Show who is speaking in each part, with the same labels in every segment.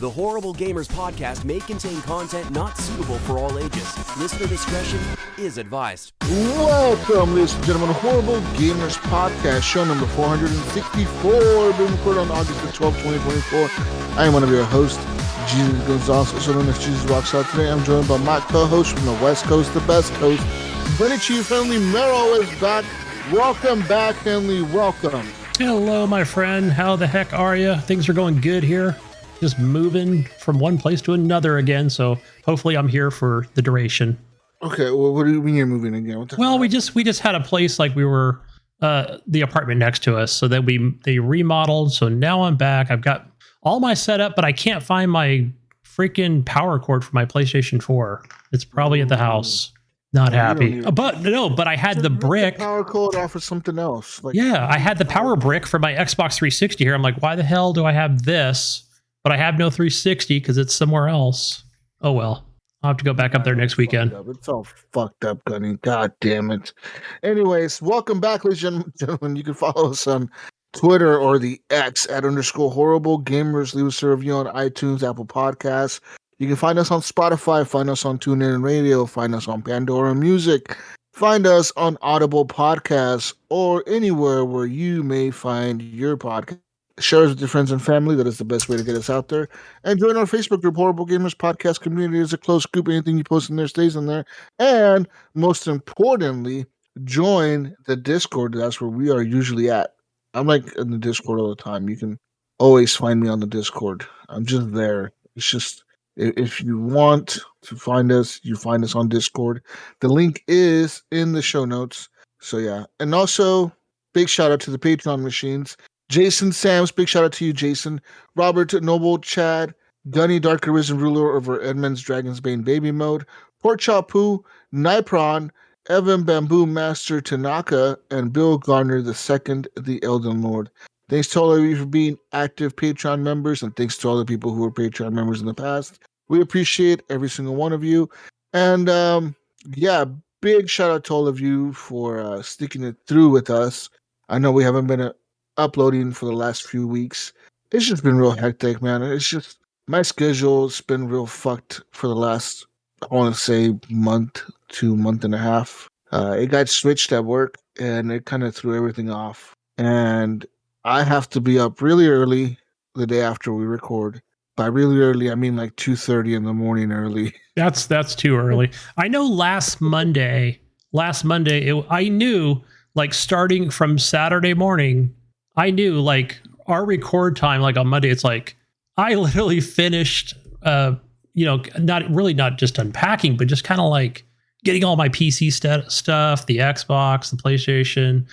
Speaker 1: The Horrible Gamers podcast may contain content not suitable for all ages. Listener discretion is advised.
Speaker 2: Welcome, ladies and gentlemen, Horrible Gamers podcast, show number 464, being recorded on August the 12th, 2024. I am one of your hosts, Jesus Gonzalez, also known as Jesus Rocks Out. Today I'm joined by my co-host from the West Coast, the best coast, Gunny Chief Henley Merrill is back. Welcome back, Henley. Welcome.
Speaker 3: Hello, my friend. How the heck are you? Things are going good here. Just moving from one place to another again. So hopefully I'm here for the duration.
Speaker 2: Okay. Well, what do you mean you're moving again?
Speaker 3: Well, we just had a place like we were the apartment next to us. So that they remodeled. So now I'm back. I've got all my setup, but I can't find my freaking power cord for my PlayStation 4. It's probably at the house. Not happy. But I had the brick.
Speaker 2: The power cord off of something else.
Speaker 3: Yeah, I had the power brick for my Xbox 360 here. I'm like, why the hell do I have this? But I have no 360 because it's somewhere else. Oh, well. I'll have to go back up there next weekend.
Speaker 2: It's all fucked up, Gunny. God damn it. Anyways, welcome back, ladies and gentlemen. You can follow us on Twitter or the X at _horrible gamers. Leave us a review on iTunes, Apple Podcasts. You can find us on Spotify, find us on TuneIn Radio, find us on Pandora Music, find us on Audible Podcasts, or anywhere where you may find your podcast. Share us with your friends and family. That is the best way to get us out there. And join our Facebook group, Horrible Gamers Podcast Community. It's a closed group. Anything you post in there stays in there. And most importantly, join the Discord. That's where we are usually at. I'm like in the Discord all the time. You can always find me on the Discord. I'm just there. It's just, if you want to find us, you find us on Discord. The link is in the show notes. So yeah. And also, big shout out to the Patreon machines. Jason Sams, big shout out to you, Jason. Robert Noble, Chad, Gunny, Dark Arisen Ruler over Edmund's Dragon's Bane Baby Mode, Port Chapu, Nipron, Evan Bamboo Master Tanaka, and Bill Garner II, the Elden Lord. Thanks to all of you for being active Patreon members, and thanks to all the people who were Patreon members in the past. We appreciate every single one of you. And yeah, big shout out to all of you for sticking it through with us. I know we haven't been uploading for the last few weeks. It's just been real hectic, man. It's just my schedule's been real fucked for the last, I want to say, month to month and a half. It got switched at work and it kind of threw everything off. And I have to be up really early the day after we record. By really early, I mean like 2:30 in the morning early.
Speaker 3: That's too early. I know last Monday, I knew like starting from Saturday morning, I knew like our record time, like on Monday, it's like I literally finished, not just unpacking, but just kind of like getting all my PC stuff, the Xbox, the PlayStation,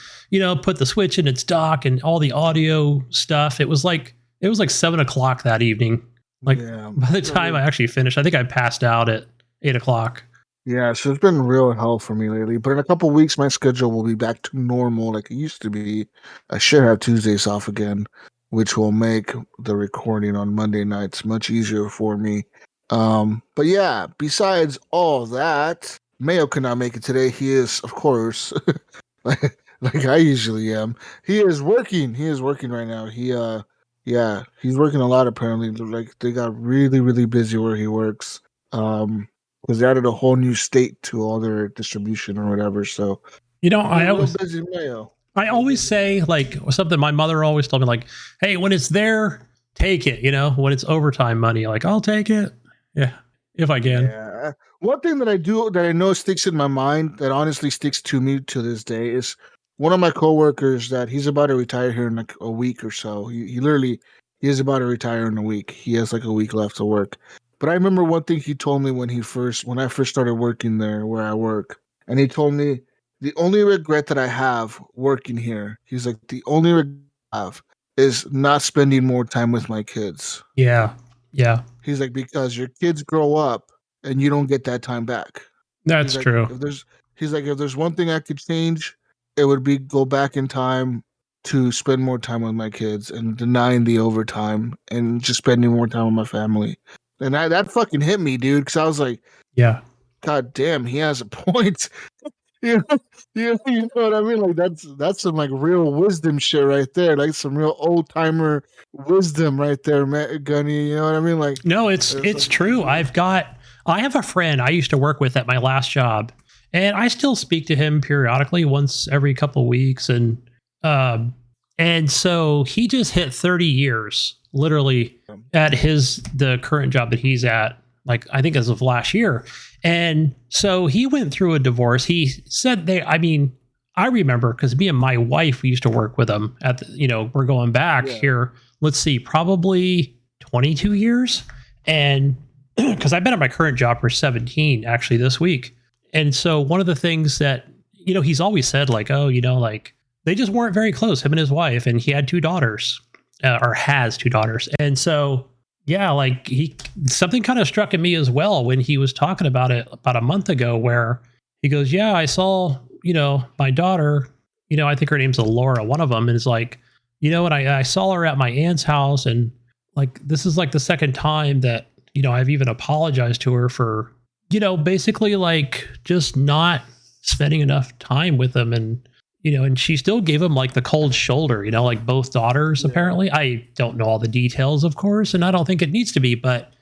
Speaker 3: put the Switch in its dock and all the audio stuff. It was like 7:00 that evening. Like by the time I actually finished, I think I passed out at 8:00.
Speaker 2: Yeah, so it's been real hell for me lately. But in a couple weeks, my schedule will be back to normal like it used to be. I should have Tuesdays off again, which will make the recording on Monday nights much easier for me. But yeah, besides all that, Mayo cannot make it today. He is, of course, like I usually am. He is working. He is working right now. He's working a lot apparently. Like they got really, really busy where he works. Because they added a whole new state to all their distribution or whatever. So,
Speaker 3: I always say like something my mother always told me, like, hey, when it's there, take it, when it's overtime money, like I'll take it. Yeah. If I can.
Speaker 2: Yeah. One thing that I know sticks in my mind that honestly sticks to me to this day is one of my coworkers that he's about to retire here in like a week or so. He is about to retire in a week. He has like a week left to work. But I remember one thing he told me when I first started working there where I work. And he told me the only regret that I have working here, he's like, the only regret I have is not spending more time with my kids.
Speaker 3: Yeah. Yeah.
Speaker 2: He's like, because your kids grow up and you don't get that time back.
Speaker 3: That's true.
Speaker 2: If there's one thing I could change, it would be go back in time to spend more time with my kids and denying the overtime and just spending more time with my family. And that fucking hit me, dude, because I was like,
Speaker 3: yeah,
Speaker 2: God damn, he has a point. you know, you know what I mean? Like that's some like real wisdom shit right there. Like some real old timer wisdom right there, man, Gunny. You know what I mean? Like
Speaker 3: No, it's true. I have a friend I used to work with at my last job, and I still speak to him periodically, once every couple of weeks, um, and so he just hit 30 years, literally, at the current job that he's at. Like, I think as of last year, and so he went through a divorce. He said I mean, I remember because me and my wife, we used to work with him we're going back here. Let's see, probably 22 years. And because I've been at my current job for 17 actually this week. And so one of the things that, he's always said, like, oh, like they just weren't very close, him and his wife. And he had two daughters, or has two daughters. And so, yeah, like something kind of struck at me as well when he was talking about it about a month ago, where he goes, yeah, I saw, my daughter, I think her name's Laura, one of them, is like, and I saw her at my aunt's house, and like, this is like the second time that, I've even apologized to her for, basically like just not spending enough time with them. And, and she still gave him like the cold shoulder, like both daughters, apparently. I don't know all the details, of course, and I don't think it needs to be, but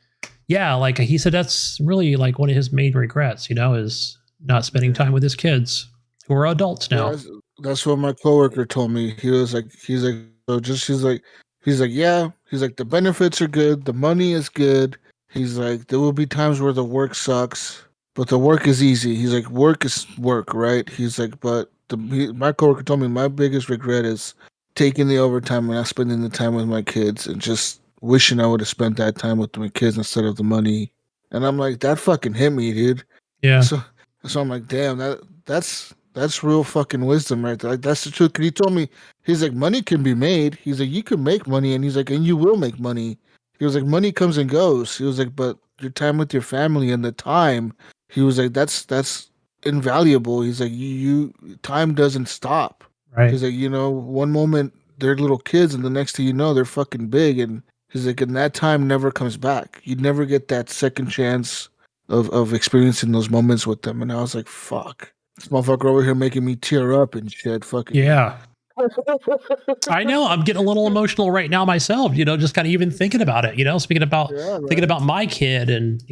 Speaker 3: yeah, like he said, that's really like one of his main regrets, is not spending time with his kids who are adults now.
Speaker 2: Yeah, that's what my coworker told me. He's like, so just, he's like, yeah, he's like, the benefits are good, the money is good. He's like, there will be times where the work sucks, but the work is easy. He's like, work is work, right? He's like, but my coworker told me my biggest regret is taking the overtime and not spending the time with my kids, and just wishing I would have spent that time with my kids instead of the money. And I'm like, that fucking hit me, dude.
Speaker 3: Yeah.
Speaker 2: So I'm like, damn, that's real fucking wisdom right there. Like, that's the truth. Cause he told me, he's like, money can be made. He's like, you can make money, and he's like, and you will make money. He was like, money comes and goes. He was like, but your time with your family and the time, he was like, that's invaluable. He's like, you time doesn't stop.
Speaker 3: Right.
Speaker 2: He's like, one moment they're little kids, and the next thing you know, they're fucking big. And he's like, and that time never comes back. You never get that second chance of experiencing those moments with them. And I was like, fuck. This motherfucker over here making me tear up and shit. Fucking
Speaker 3: yeah. I know. I'm getting a little emotional right now myself, just kind of even thinking about it, thinking about my kid and,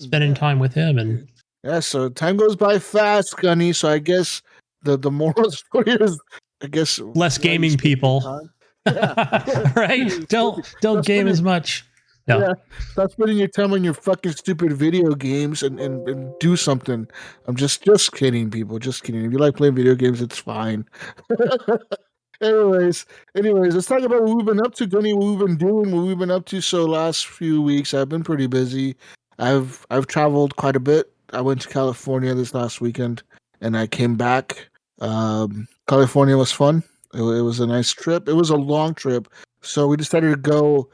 Speaker 3: spending time with him. And
Speaker 2: yeah, so time goes by fast, Gunny. So I guess the moral story is, I guess,
Speaker 3: less gaming people. Yeah. Right? Don't game as much. No.
Speaker 2: Yeah, stop spending your time on your fucking stupid video games and do something. I'm just kidding, people. Just kidding. If you like playing video games, it's fine. Anyways, let's talk about what we've been up to, Gunny. What we've been doing, what we've been up to. So last few weeks, I've been pretty busy. I've traveled quite a bit. I went to California this last weekend, and I came back. California was fun. It was a nice trip. It was a long trip, so we decided to go.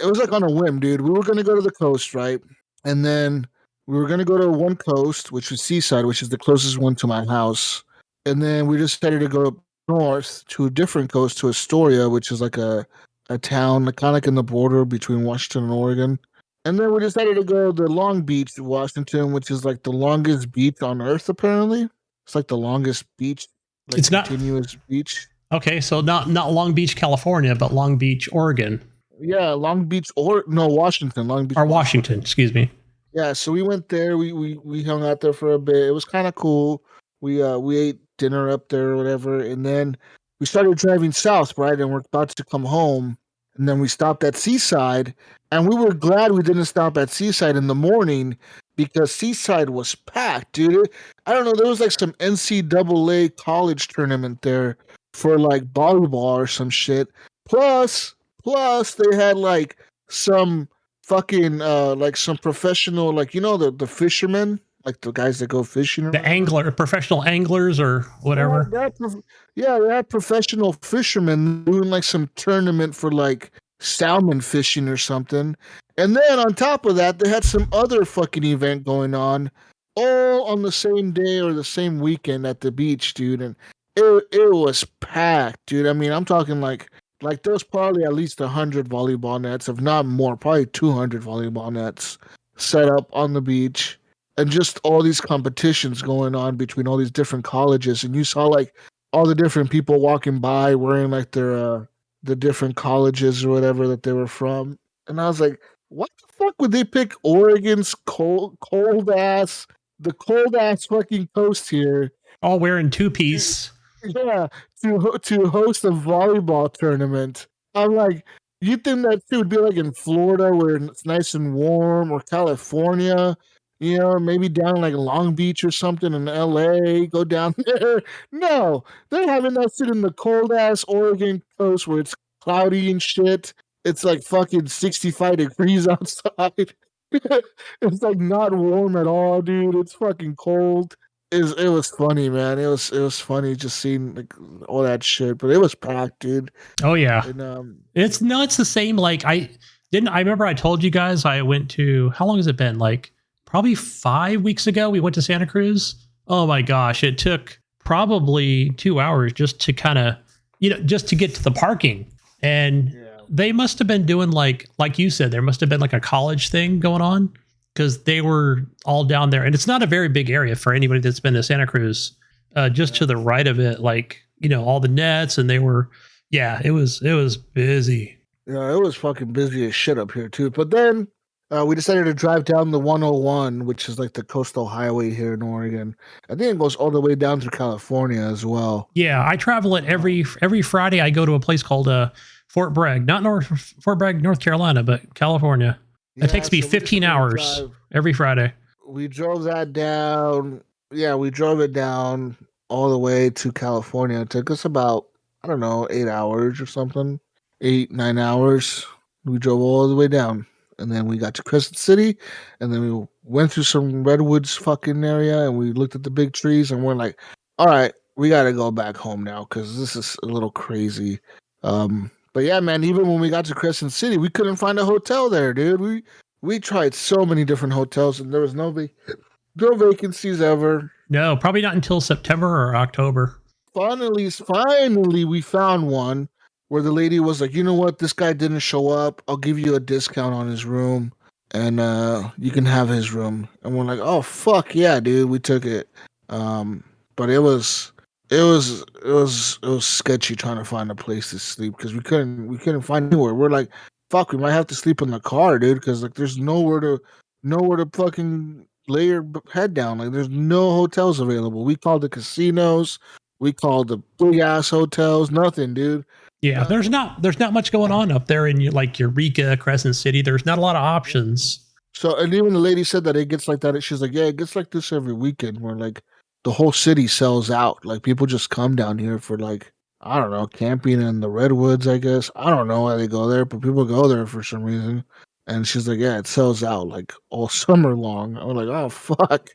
Speaker 2: It was like on a whim, dude. We were going to go to the coast, right? And then we were going to go to one coast, which was Seaside, which is the closest one to my house. And then we decided to go north to a different coast, to Astoria, which is like a town kind of like in the border between Washington and Oregon. And then we decided to go to Long Beach, Washington, which is like the longest beach on Earth, apparently. It's like the longest beach, like
Speaker 3: it's
Speaker 2: continuous beach.
Speaker 3: Okay, so not Long Beach, California, but Long Beach, Oregon.
Speaker 2: Yeah, Long Beach Washington. Long Beach.
Speaker 3: Or Washington, excuse me.
Speaker 2: Yeah, so we went there. We hung out there for a bit. It was kind of cool. We ate dinner up there or whatever, and then we started driving south, right? And we're about to come home, and then we stopped at Seaside, and we were glad we didn't stop at Seaside in the morning because Seaside was packed, dude. I don't know. There was like some NCAA college tournament there for like volleyball or some shit. Plus, they had like some fucking like some professional, like the fishermen, like the guys that go fishing.
Speaker 3: Professional anglers or whatever.
Speaker 2: They had professional fishermen doing like some tournament for like salmon fishing or something. And then on top of that, they had some other fucking event going on, all on the same day or the same weekend at the beach, dude. And it was packed, dude. I mean, I'm talking like there's probably at least 100 volleyball nets, if not more, probably 200 volleyball nets set up on the beach. and just all these competitions going on between all these different colleges, and you saw like all the different people walking by wearing like their the different colleges or whatever that they were from, and I was like, what the fuck would they pick Oregon's the cold ass fucking coast here?
Speaker 3: All wearing two-piece.
Speaker 2: Yeah, to host a volleyball tournament. I'm like, you think that shit would be like in Florida where it's nice and warm, or California, maybe down like Long Beach or something in LA, go down there. No, they're having that shit in the cold ass Oregon coast where it's cloudy and shit. It's like fucking 65 degrees outside. It's like not warm at all, dude. It's fucking cold. It was funny, man. It was funny just seeing like all that shit, but it was packed, dude.
Speaker 3: Oh yeah,
Speaker 2: And
Speaker 3: it's nuts. The same. Like I remember I told you guys I went to. How long has it been? Like probably 5 weeks ago. We went to Santa Cruz. Oh my gosh, it took probably 2 hours just to kind of just to get to the parking. And they must have been doing like you said, there must have been like a college thing going on, because they were all down there, and it's not a very big area for anybody that's been to Santa Cruz. Just to the right of it, like all the nets, and they were, it was busy.
Speaker 2: Yeah, it was fucking busy as shit up here too. But then we decided to drive down the 101, which is like the coastal highway here in Oregon. I think it goes all the way down through California as well.
Speaker 3: Yeah, I travel it every Friday. I go to a place called Fort Bragg, not Fort Bragg, North Carolina, but California. It takes me 15 hours every Friday.
Speaker 2: We drove that down. Yeah, we drove it down all the way to California. It took us about, I don't know, 8 hours or something. 8-9 hours. We drove all the way down. And then we got to Crescent City. And then we went through some redwoods fucking area. And we looked at the big trees. And we're like, all right, we got to go back home now, because this is a little crazy. But yeah, man, even when we got to Crescent City, we couldn't find a hotel there, dude. We tried so many different hotels, and there was no vacancies ever.
Speaker 3: No, probably not until September or October.
Speaker 2: Finally, we found one where the lady was like, you know what, this guy didn't show up. I'll give you a discount on his room, and you can have his room. And we're like, oh fuck yeah, dude, we took it. But it was sketchy trying to find a place to sleep, because we couldn't find anywhere. We're like, fuck, we might have to sleep in the car, dude, because like there's nowhere to fucking lay your head down. Like there's no hotels available. We called the casinos, we called the big ass hotels, nothing, dude.
Speaker 3: Yeah, there's not much going on up there in like Eureka, Crescent City. There's not a lot of options.
Speaker 2: So, and even the lady said that it gets like that. She's like, yeah, it gets like this every weekend, where like the whole city sells out. Like people just come down here for like, I don't know, camping in the redwoods, I guess. I don't know why they go there, but people go there for some reason. And she's like, yeah, it sells out like all summer long. I was like, oh fuck.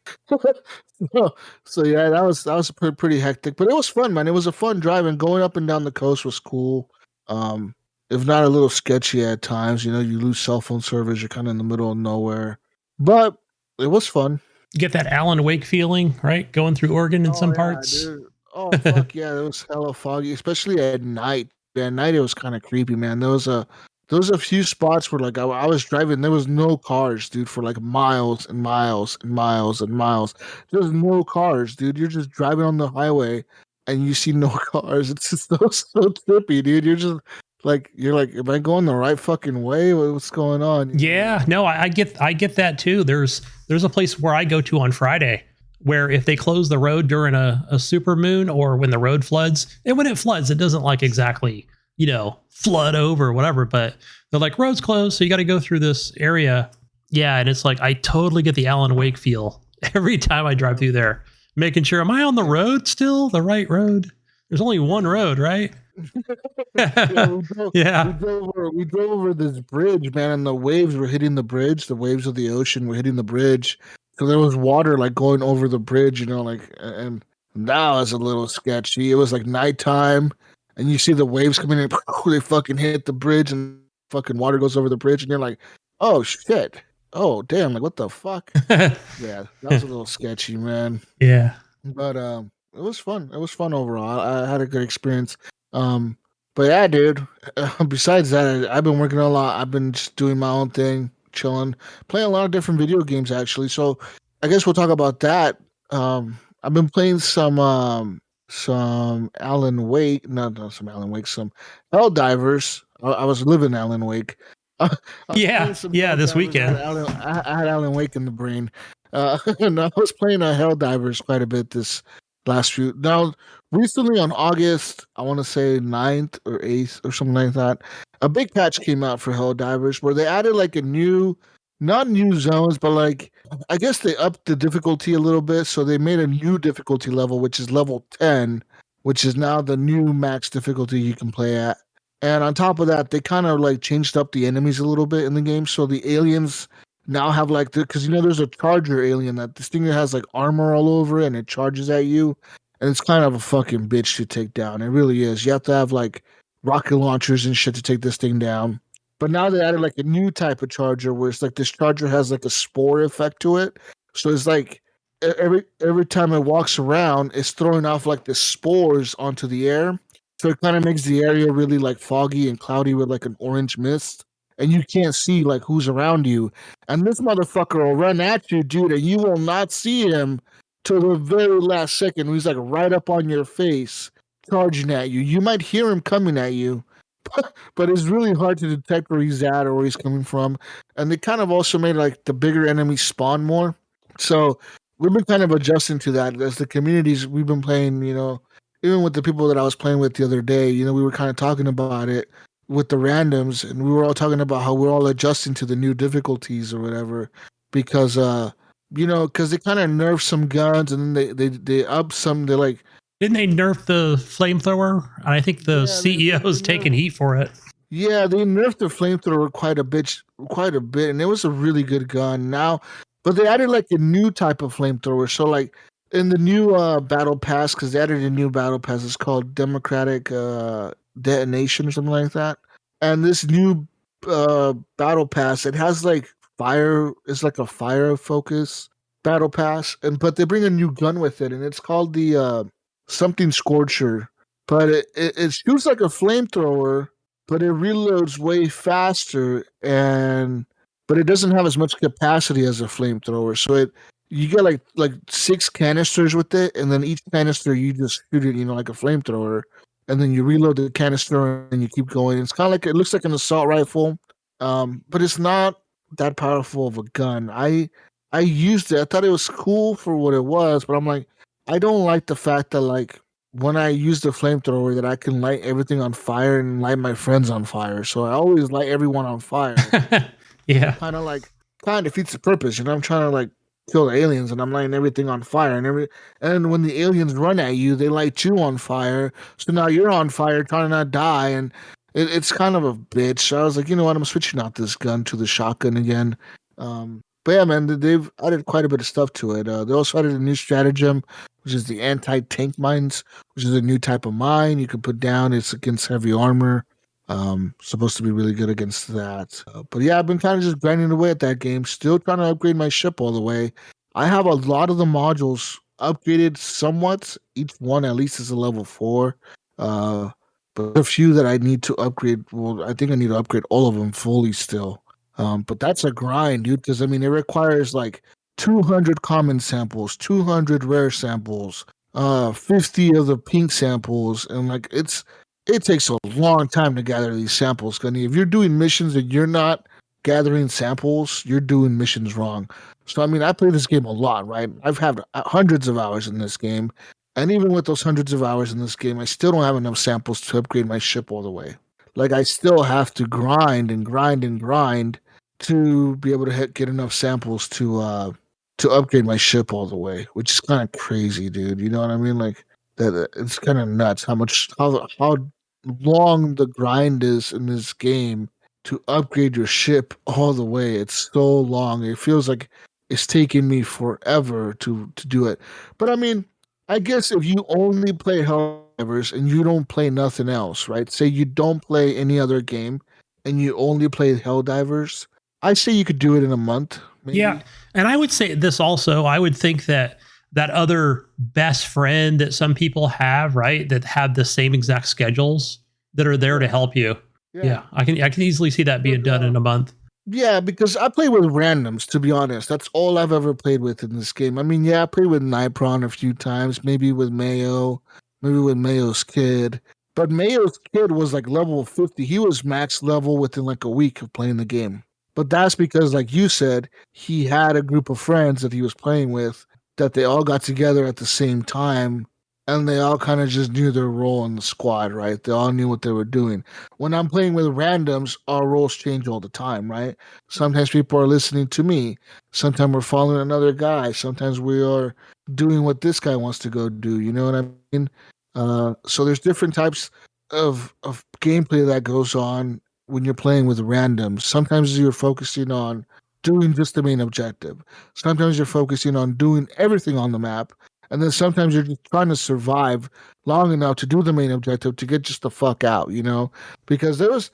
Speaker 2: so yeah, that was pretty hectic, but it was fun, man. It was a fun drive, and going up and down the coast was cool. If not a little sketchy at times, you lose cell phone service, you're kind of in the middle of nowhere, but it was fun.
Speaker 3: You get that Alan Wake feeling, right? Going through Oregon in some parts.
Speaker 2: Dude. Oh fuck yeah, it was hella foggy, especially at night. At night it was kind of creepy, man. There was a few spots where like I was driving, there was no cars, dude, for like miles and miles and miles and miles. There's no cars, dude. You're just driving on the highway and you see no cars. It's just so trippy, dude. You're like, am I going the right fucking way? What's going on?
Speaker 3: Yeah, no, I get that too. There's a place where I go to on Friday where if they close the road during a super moon, or when the road floods, and when it floods, it doesn't like exactly, flood over or whatever, but they're like, road's closed, so you got to go through this area. Yeah, and it's like, I totally get the Alan Wake feel every time I drive through there, making sure, am I on the road still? The right road? There's only one road, right?
Speaker 2: Yeah, we drove over this bridge, man, and the waves were hitting the bridge. The waves of the ocean were hitting the bridge. So there was water like going over the bridge, and that was a little sketchy. It was like nighttime, and you see the waves coming in, they fucking hit the bridge, and fucking water goes over the bridge, and you're like, oh shit. Oh damn, like what the fuck? Yeah, that was a little sketchy, man.
Speaker 3: Yeah.
Speaker 2: But it was fun. It was fun overall. I had a good experience. But yeah, dude. Besides that, I've been working a lot. I've been just doing my own thing, chilling, playing a lot of different video games actually. So I guess we'll talk about that. I've been playing some Alan Wake, not some Alan Wake, some Helldivers. I was living Alan Wake. I was playing some
Speaker 3: Yeah, this
Speaker 2: Helldivers.
Speaker 3: weekend.
Speaker 2: I had Alan Wake in the brain. And I was playing Helldivers quite a bit this last few. Now, recently on August, I want to say 9th or 8th or something like that, a big patch came out for Helldivers where they added like a new, not new zones, but like I guess they upped the difficulty a little bit, so they made a new difficulty level, which is level 10, which is now the new max difficulty you can play at. And on top of that, they kind of like changed up the enemies a little bit in the game, so the aliens now have like because there's a charger alien that this thing that has like armor all over it and it charges at you, and it's kind of a fucking bitch to take down. It really is. You have to have like rocket launchers and shit to take this thing down. But now they added like a new type of charger where it's like this charger has like a spore effect to it. So it's like every time it walks around, it's throwing off like the spores onto the air. So it kind of makes the area really like foggy and cloudy with like an orange mist. And you can't see like who's around you. And this motherfucker will run at you, dude, and you will not see him till the very last second. He's like right up on your face, charging at you. You might hear him coming at you, but it's really hard to detect where he's at or where he's coming from. And they kind of also made like the bigger enemies spawn more. So we've been kind of adjusting to that as the communities we've been playing, even with the people that I was playing with the other day, we were kind of talking about it with the randoms, and we were all talking about how we're all adjusting to the new difficulties or whatever, because because they kind of nerfed some guns and then they up some. They like
Speaker 3: Didn't they nerf the flamethrower? And I think the
Speaker 2: Yeah,
Speaker 3: CEO's taking heat for it.
Speaker 2: yeah, they nerfed the flamethrower quite a bit, and it was a really good gun. Now, but they added like a new type of flamethrower. So like in the new battle pass, because they added a new battle pass, it's called Democratic Detonation or something like that. And this new battle pass, it has like fire. It's like a fire focus battle pass, but they bring a new gun with it, and it's called the something Scorcher. But it shoots like a flamethrower, but it reloads way faster, but it doesn't have as much capacity as a flamethrower. So you get like 6 canisters with it, and then each canister you just shoot it, like a flamethrower, and then you reload the canister and you keep going. It's kind of like, it looks like an assault rifle, but it's not that powerful of a gun. I used it. I thought it was cool for what it was, but I'm like, I don't like the fact that like when I use the flamethrower that I can light everything on fire and light my friends on fire. So I always light everyone on fire.
Speaker 3: Yeah.
Speaker 2: Kind of defeats the purpose. I'm trying to like kill the aliens and I'm lighting everything on fire and when the aliens run at you, they light you on fire. So now you're on fire trying to not die, and it's kind of a bitch. So I was like, you know what, I'm switching out this gun to the shotgun again. But yeah, man, they've added quite a bit of stuff to it. They also added a new stratagem, which is the anti-tank mines, which is a new type of mine you can put down. It's against heavy armor. Supposed to be really good against that. But yeah, I've been kind of just grinding away at that game. Still trying to upgrade my ship all the way. I have a lot of the modules upgraded somewhat. Each one at least is a level 4. But a few that I need to upgrade. Well, I think I need to upgrade all of them fully still. But that's a grind, dude, because it requires like 200 common samples, 200 rare samples, 50 of the pink samples, and like it takes a long time to gather these samples, Gunny. If you're doing missions and you're not gathering samples, you're doing missions wrong. So I play this game a lot, right? I've had hundreds of hours in this game, and even with those hundreds of hours in this game, I still don't have enough samples to upgrade my ship all the way. Like I still have to grind and grind and grind to be able to get enough samples to upgrade my ship all the way, which is kind of crazy, dude. You know what I mean? Like that, it's kind of nuts how long the grind is in this game to upgrade your ship all the way. It's so long. It feels like it's taking me forever to do it. But I guess if you only play Helldivers and you don't play nothing else, right? Say you don't play any other game and you only play Helldivers, I say you could do it in a month. Maybe.
Speaker 3: Yeah. And I would say this also, I would think that other best friend that some people have, right, that have the same exact schedules that are there to help you. Yeah. I can easily see that being done in a month.
Speaker 2: Yeah, because I play with randoms, to be honest. That's all I've ever played with in this game. I mean, yeah, I played with Nipron a few times, maybe with Mayo, maybe with Mayo's kid. But Mayo's kid was like level 50. He was max level within like a week of playing the game. But that's because, like you said, he had a group of friends that he was playing with that they all got together at the same time and they all kind of just knew their role in the squad, right? They all knew what they were doing. When I'm playing with randoms, our roles change all the time, right? Sometimes people are listening to me. Sometimes we're following another guy. Sometimes we are doing what this guy wants to go do. You know what I mean? So there's different types of gameplay that goes on when you're playing with randoms. Sometimes you're focusing on doing just the main objective. Sometimes you're focusing on doing everything on the map. And then sometimes you're just trying to survive long enough to do the main objective to get just the fuck out, you know? Because there was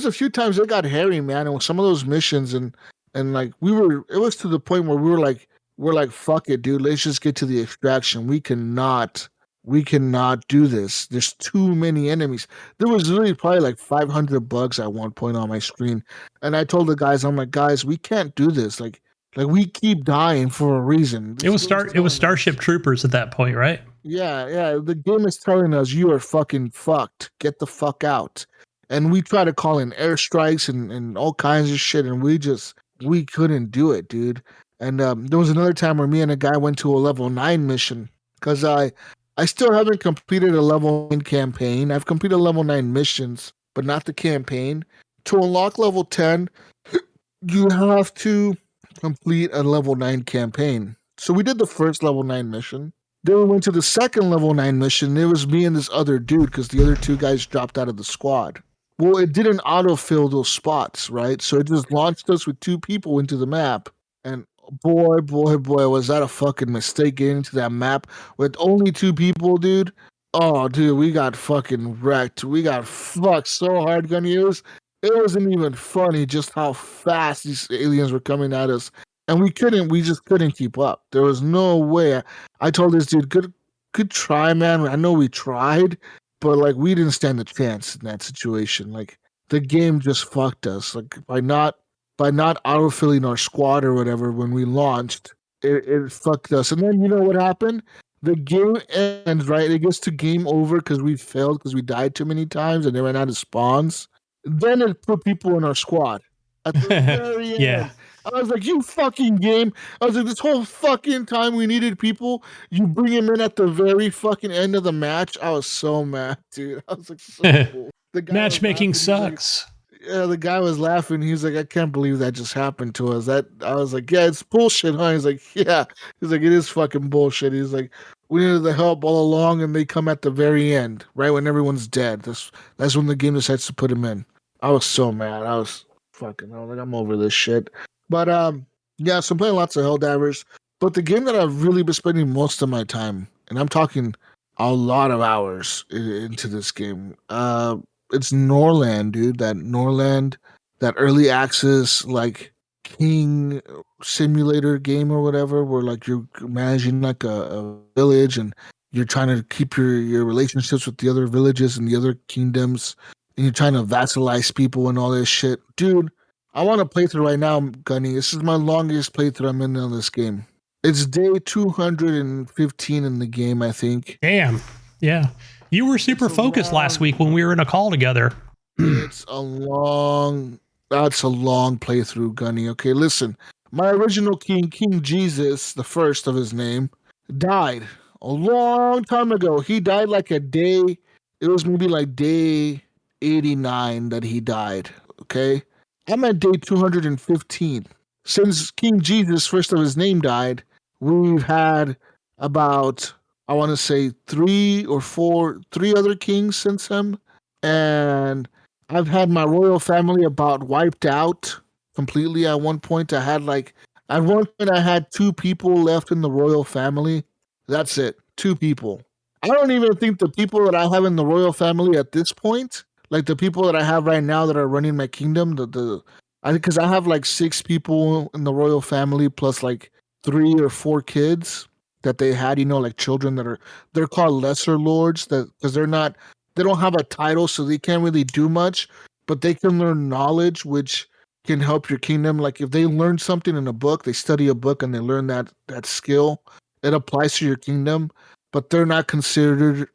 Speaker 2: a few times it got hairy, man, and with some of those missions and like it was to the point where we're like, fuck it, dude, let's just get to the extraction. We cannot do this. There's too many enemies. There was really probably like 500 bugs at one point on my screen. And I told the guys, I'm like, guys, we can't do this. Like we keep dying for a reason.
Speaker 3: It
Speaker 2: This
Speaker 3: was
Speaker 2: game's
Speaker 3: it was
Speaker 2: telling us.
Speaker 3: Starship Troopers at that point, right?
Speaker 2: Yeah, yeah. The game is telling us you are fucking fucked. Get the fuck out. And we try to call in airstrikes and all kinds of shit, and we couldn't do it, dude. And there was another time where me and a guy went to a level 9 mission because I still haven't completed a level 9 campaign. I've completed level 9 missions, but not the campaign. To unlock level 10, you have to complete a level 9 campaign. So we did the first level 9 mission. Then we went to the second level 9 mission. It was me and this other dude because the other two guys dropped out of the squad. Well, it didn't autofill those spots, right? So it just launched us with 2 people into the map. And boy, was that a fucking mistake getting into that map with only 2 people, dude. Oh, dude, we got fucking wrecked. We got fucked so hard, Gunny. It wasn't even funny just how fast these aliens were coming at us. And we just couldn't keep up. There was no way. I told this dude, good try, man. I know we tried, but like we didn't stand a chance in that situation. Like the game just fucked us. Like by not autofilling our squad or whatever when we launched, it fucked us. And then you know what happened? The game ends, right? It gets to game over because we failed because we died too many times and they ran out of spawns. Then it put people in our squad at the very
Speaker 3: Yeah.
Speaker 2: end. I was like, you fucking game. I was like, this whole fucking time we needed people, you bring him in at the very fucking end of the match. I was so mad, dude. I was like, so cool. The guy was
Speaker 3: Matchmaking
Speaker 2: laughing. He's like,
Speaker 3: sucks.
Speaker 2: yeah, the guy was laughing. He's like, I can't believe that just happened to us. That I was like, yeah, it's bullshit, huh? He's like, yeah. He's like, it is fucking bullshit. He's like, we needed the help all along, and they come at the very end, right when everyone's dead. That's when the game decides to put him in. I was so mad. I was like, I'm over this shit. But yeah, so I'm playing lots of Helldivers. But the game that I've really been spending most of my time, and I'm talking a lot of hours into this game, it's Norland, dude. That early access like King simulator game or whatever, where like you're managing like a village and you're trying to keep your relationships with the other villages and the other kingdoms, and you're trying to vassalize people and all this shit, dude. I want to play through right now, Gunny. This is my longest playthrough I'm in on this game. It's day 215 in the game, I think.
Speaker 3: Damn. Yeah. You were super focused last week when we were in a call together.
Speaker 2: That's a long playthrough, Gunny. Okay, listen. My original king, King Jesus, the first of his name, died a long time ago. He died like a day. It was maybe like day 89 that he died. Okay. I'm at day 215. Since King Jesus, first of his name, died, we've had about, I want to say, three other kings since him. And I've had my royal family about wiped out completely. At one point, I had 2 people left in the royal family. That's it, 2 people. I don't even think the people that I have in the royal family at this point, like the people that I have right now that are running my kingdom, because I have like 6 people in the royal family plus like 3 or 4 kids that they had, like children they're called lesser lords that because they don't have a title, so they can't really do much, but they can learn knowledge, which can help your kingdom. Like if they learn something in a book, they study a book and they learn that skill, it applies to your kingdom, but they're not considered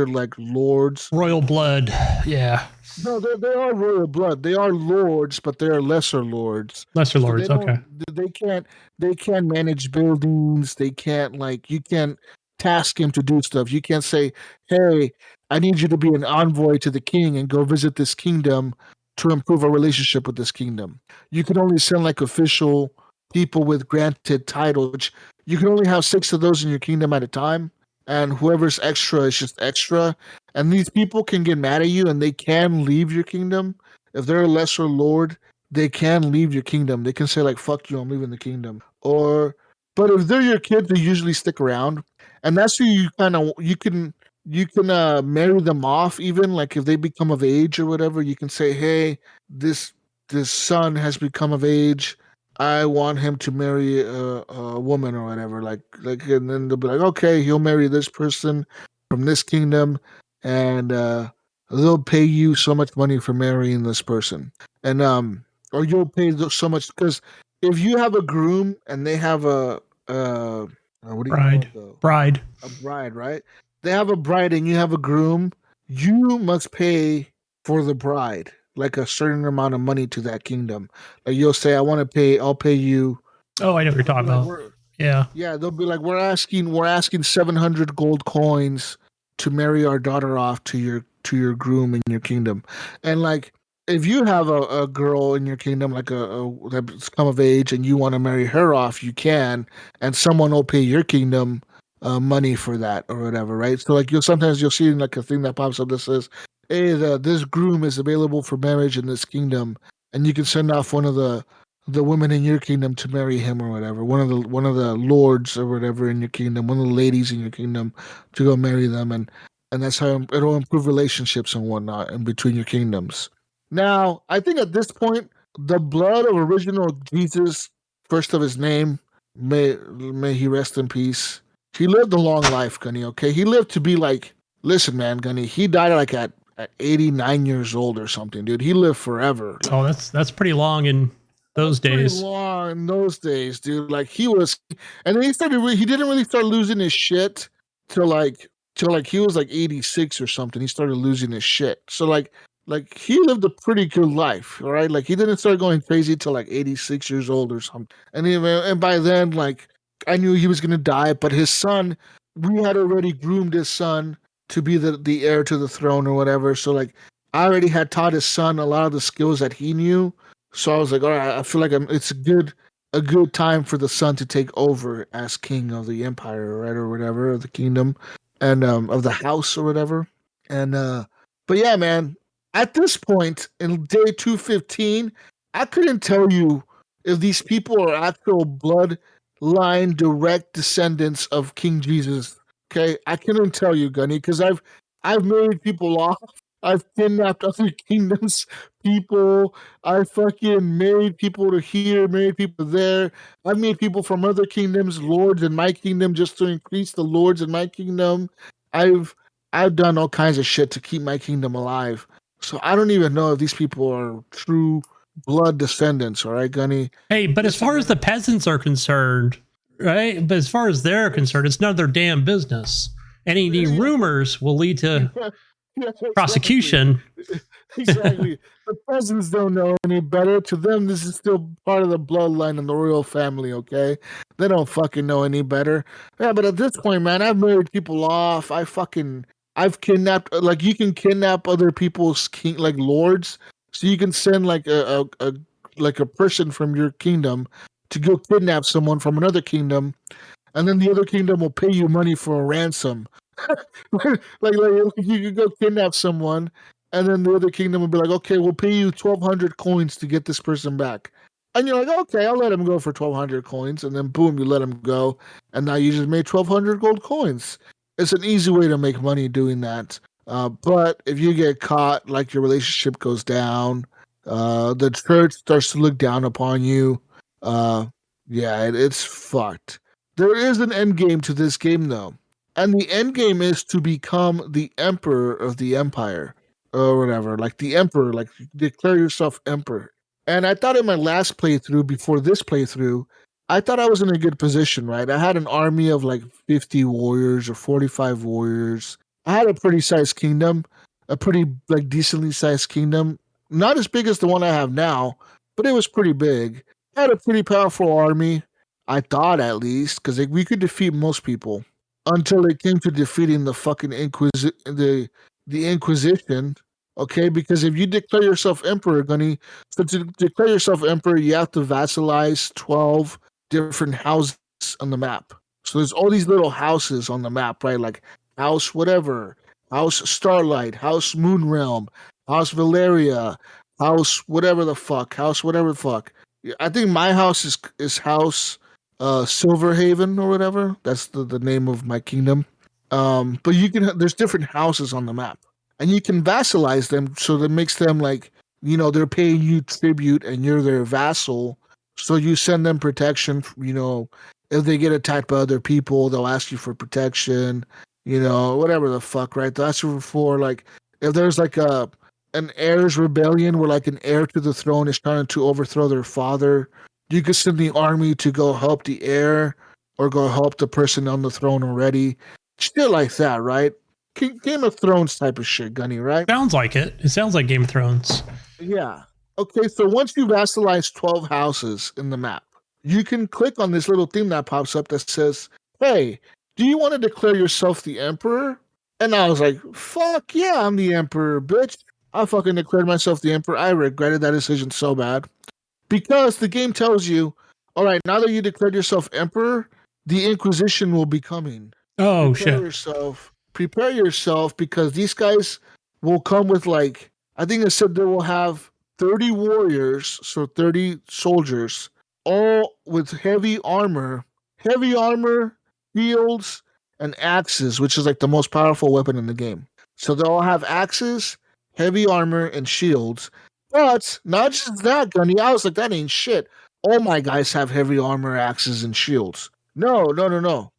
Speaker 2: like lords.
Speaker 3: Royal blood. Yeah.
Speaker 2: No, they are royal blood. They are lords, but they are lesser lords.
Speaker 3: Lesser
Speaker 2: So they
Speaker 3: lords. Okay.
Speaker 2: don't they can't manage buildings. They can't like you can't task him to do stuff. You can't say, "Hey, I need you to be an envoy to the king and go visit this kingdom to improve our relationship with this kingdom." You can only send like official people with granted titles, which you can only have 6 of those in your kingdom at a time, and whoever's extra is just extra. And these people can get mad at you and they can leave your kingdom. If they're a lesser lord, they can leave your kingdom. They can say, like, fuck you, I'm leaving the kingdom. But if they're your kids, they usually stick around. And that's who you can marry them off even. Like if they become of age or whatever, you can say, hey, this this son has become of age. I want him to marry a woman or whatever. And then they'll be like, okay, he'll marry this person from this kingdom, and they'll pay you so much money for marrying this person, and or you'll pay so much because if you have a groom and they have what do you call
Speaker 3: Bride.
Speaker 2: it though?
Speaker 3: Bride.
Speaker 2: A bride, right? They have a bride and you have a groom. You must pay for the bride like a certain amount of money to that kingdom. Like you'll say, I'll pay you.
Speaker 3: Oh, I know what you're talking
Speaker 2: Like
Speaker 3: about. Yeah.
Speaker 2: yeah, they'll be like, we're asking 700 gold coins to marry our daughter off to your groom in your kingdom, and like if you have a girl in your kingdom like that's come of age and you want to marry her off, you can, and someone will pay your kingdom money for that or whatever, right? So like you'll see like a thing that pops up that says, "Hey, this groom is available for marriage in this kingdom," and you can send off one of the women in your kingdom to marry him or whatever. One of the lords or whatever in your kingdom, one of the ladies in your kingdom to go marry them, and that's how it'll improve relationships and whatnot in between your kingdoms. Now, I think at this point, the blood of original Jesus, first of his name, may he rest in peace. He lived a long life, Gunny. Okay, he lived to be like, listen, man, Gunny. He died like at 89 years old or something, dude. He lived forever.
Speaker 3: Oh, that's pretty long in those
Speaker 2: Pretty
Speaker 3: days.
Speaker 2: long in those days, dude. Like he was, and then he didn't really start losing his shit till like he was like 86 or something. He started losing his shit. So like he lived a pretty good life, all right. Like he didn't start going crazy till like 86 years old or something. And by then, like I knew he was gonna die. But his son, we had already groomed his son to be the heir to the throne or whatever. So like I already had taught his son a lot of the skills that he knew. So I was like, all right, I feel like it's a good time for the son to take over as king of the empire, right, or whatever, of the kingdom, and of the house or whatever. And but yeah, man, at this point in day 215, I couldn't tell you if these people are actual bloodline direct descendants of King Jesus. Okay, I couldn't tell you, Gunny, because I've married people off. I've kidnapped other kingdoms, people. I fucking married people to here, married people there. I've made people from other kingdoms lords in my kingdom just to increase the lords in my kingdom. I've I've done all kinds of shit to keep my kingdom alive. So I don't even know if these people are true blood descendants. All right, Gunny.
Speaker 3: Hey, but as
Speaker 2: Listen,
Speaker 3: far as the peasants are concerned, right? But as far as they're concerned, it's none of their damn business. Any
Speaker 2: Yeah.
Speaker 3: rumors will lead to
Speaker 2: Yeah, exactly.
Speaker 3: prosecution.
Speaker 2: Exactly. The peasants don't know any better. To them, this is still part of the bloodline and the royal family, okay? They don't fucking know any better. Yeah, but at this point, man, I've married people off. I've kidnapped, like, you can kidnap other people's like, lords. So you can send, like, like a person from your kingdom to go kidnap someone from another kingdom, and then the other kingdom will pay you money for a ransom. like you could go kidnap someone, and then the other kingdom would be like, okay, we'll pay you 1,200 coins to get this person back. And you're like, okay, I'll let him go for 1,200 coins, and then boom, you let him go, and now you just made 1,200 gold coins. It's an easy way to make money doing that. But if you get caught, like your relationship goes down, the church starts to look down upon you. Uh, yeah, it's fucked. There is an end game to this game, though. And the end game is to become the emperor of the empire or whatever. Like the emperor, like declare yourself emperor. And I thought in my last playthrough, before this playthrough, I thought I was in a good position, right? I had an army of like 50 warriors or 45 warriors. I had a pretty sized kingdom, a pretty like decently sized kingdom. Not as big as the one I have now, but it was pretty big. I had a pretty powerful army, I thought at least, because we could defeat most people until it came to defeating the fucking the Inquisition. Okay, because if you declare yourself emperor, Gunny, so to declare yourself emperor, you have to vassalize 12 different houses on the map. So there's all these little houses on the map, right? Like House whatever, House Starlight, House Moonrealm, House Valeria, House whatever the fuck, House whatever the fuck. I think my house is House Silverhaven or whatever. That's the name of my kingdom. But there's different houses on the map, and you can vassalize them, so that makes them like, they're paying you tribute and you're their vassal. So you send them protection. If they get attacked by other people, they'll ask you for protection. Whatever the fuck, right? They'll ask you for like, if there's like an heir's rebellion where like an heir to the throne is trying to overthrow their father, you could send the army to go help the heir or go help the person on the throne already. Shit like that, right? Game of Thrones type of shit, Gunny, right?
Speaker 3: Sounds like it. It sounds like Game of Thrones.
Speaker 2: Yeah. Okay, so once you vassalize 12 houses in the map, you can click on this little thing that pops up that says, hey, do you want to declare yourself the emperor? And I was like, fuck yeah, I'm the emperor, bitch. I fucking declared myself the emperor. I regretted that decision so bad. Because the game tells you, all right, now that you declared yourself emperor, the Inquisition will be coming.
Speaker 3: Oh,
Speaker 2: Prepare yourself, because these guys will come with like, I think it said they will have 30 warriors, so 30 soldiers, all with heavy armor, shields, and axes, which is like the most powerful weapon in the game. So they'll all have axes, heavy armor, and shields. But not just that, Gunny. I was like, that ain't shit. All my guys have heavy armor, axes, and shields. No.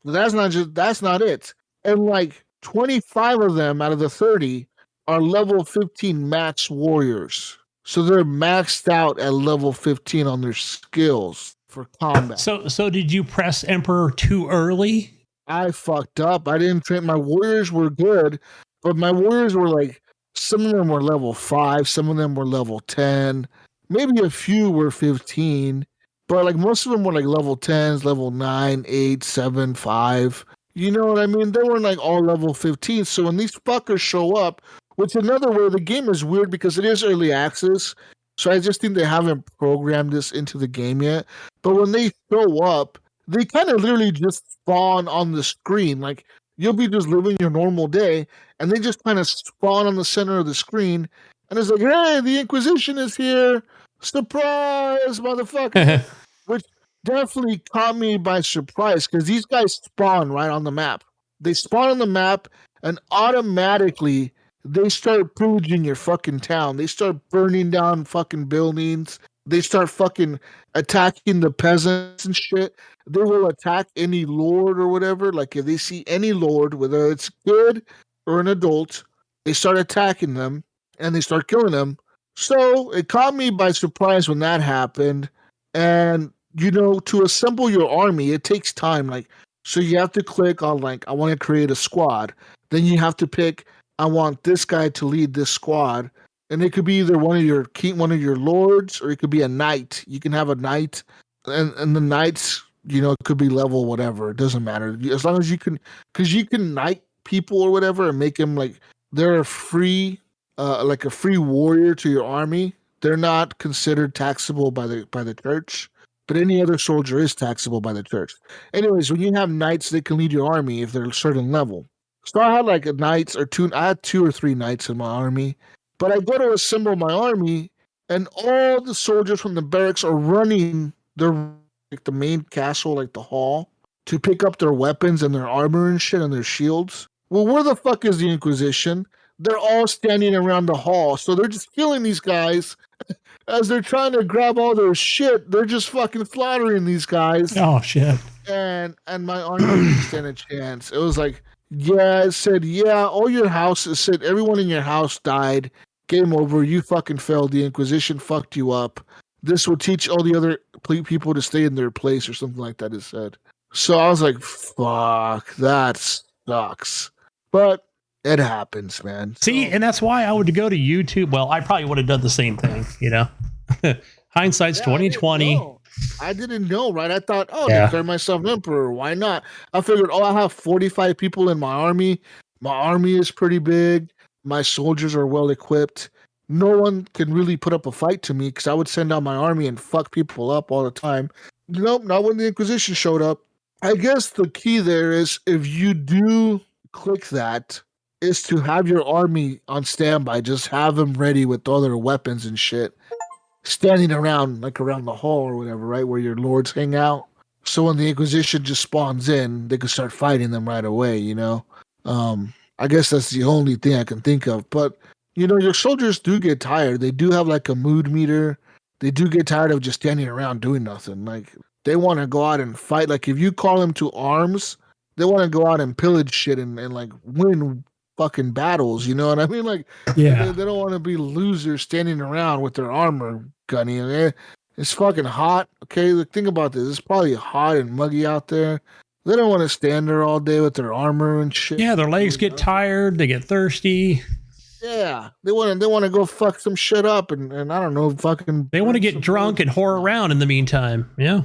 Speaker 2: That's not it. And like 25 of them out of the 30 are level 15 max warriors. So they're maxed out at level 15 on their skills for combat.
Speaker 3: So did you press Emperor too early?
Speaker 2: I fucked up. I didn't train. My warriors were good, but my warriors were like, some of them were level 5, some of them were level 10, maybe a few were 15, but like most of them were like level 10s, level 9, 8, 7, 5. You know what I mean? They weren't like all level 15. So when these fuckers show up, which another way, the game is weird because it is early access. So I just think they haven't programmed this into the game yet. But when they show up, they kind of literally just spawn on the screen. Like, you'll be just living your normal day, and they just kind of spawn on the center of the screen. And it's like, hey, the Inquisition is here. Surprise, motherfucker. Which definitely caught me by surprise, because these guys spawn right on the map. They spawn on the map, and automatically they start pillaging your fucking town. They start burning down fucking buildings. They start fucking attacking the peasants and shit. They will attack any lord or whatever. Like, if they see any lord, whether it's good or an adult, they start attacking them and they start killing them. So it caught me by surprise when that happened. And, to assemble your army, it takes time. Like, so you have to click on, like, I want to create a squad. Then you have to pick, I want this guy to lead this squad. And it could be either one of your lords, or it could be a knight. You can have a knight, and the knights, it could be level whatever. It doesn't matter, as long as you can, because you can knight people or whatever and make them like they're a free warrior to your army. They're not considered taxable by the church, but any other soldier is taxable by the church. Anyways, when you have knights, they can lead your army if they're a certain level. So I had like I had 2 or 3 knights in my army. But I go to assemble my army, and all the soldiers from the barracks are running like the main castle, like the hall, to pick up their weapons and their armor and shit and their shields. Well, where the fuck is the Inquisition? They're all standing around the hall, so they're just killing these guys as they're trying to grab all their shit. They're just fucking slaughtering these guys.
Speaker 3: Oh shit!
Speaker 2: And my army didn't stand a chance. It was like, yeah, it said, yeah, all your house, it said everyone in your house died. Game over. You fucking failed. The Inquisition fucked you up. this will teach all the other people to stay in their place or something like that. It said. So I was like, fuck, that sucks. But it happens, man.
Speaker 3: See, and that's why I would go to YouTube. Well, I probably would have done the same thing, you know. Hindsight's 2020.
Speaker 2: I didn't know, right? I thought,
Speaker 3: Yeah.
Speaker 2: declare myself emperor. Why not? I figured, I have 45 people in my army. My army is pretty big. My soldiers are well equipped. No one can really put up a fight to me because I would send out my army and fuck people up all the time. Nope, not when the Inquisition showed up. I guess the key there is if you do click that, is to have your army on standby. Just have them ready with all their weapons and shit, standing around, like around the hall or whatever, right, where your lords hang out. So when the Inquisition just spawns in, they can start fighting them right away, you know? I guess that's the only thing I can think of. But, you know, your soldiers do get tired. They do have like a mood meter. They do get tired of just standing around doing nothing. Like, they want to go out and fight. Like, if you call them to arms, they want to go out and pillage shit and like win fucking battles, you know what I mean? Like,
Speaker 3: Yeah.
Speaker 2: they don't want to be losers standing around with their armor, Gunny. It's fucking hot. Okay, like, think about this. It's probably hot and muggy out there. They don't want to stand there all day with their armor and shit.
Speaker 3: Yeah, their legs get tired. They get thirsty.
Speaker 2: Yeah, they want to go fuck some shit up and I don't know, fucking.
Speaker 3: They want to get drunk and whore around in the meantime. Yeah.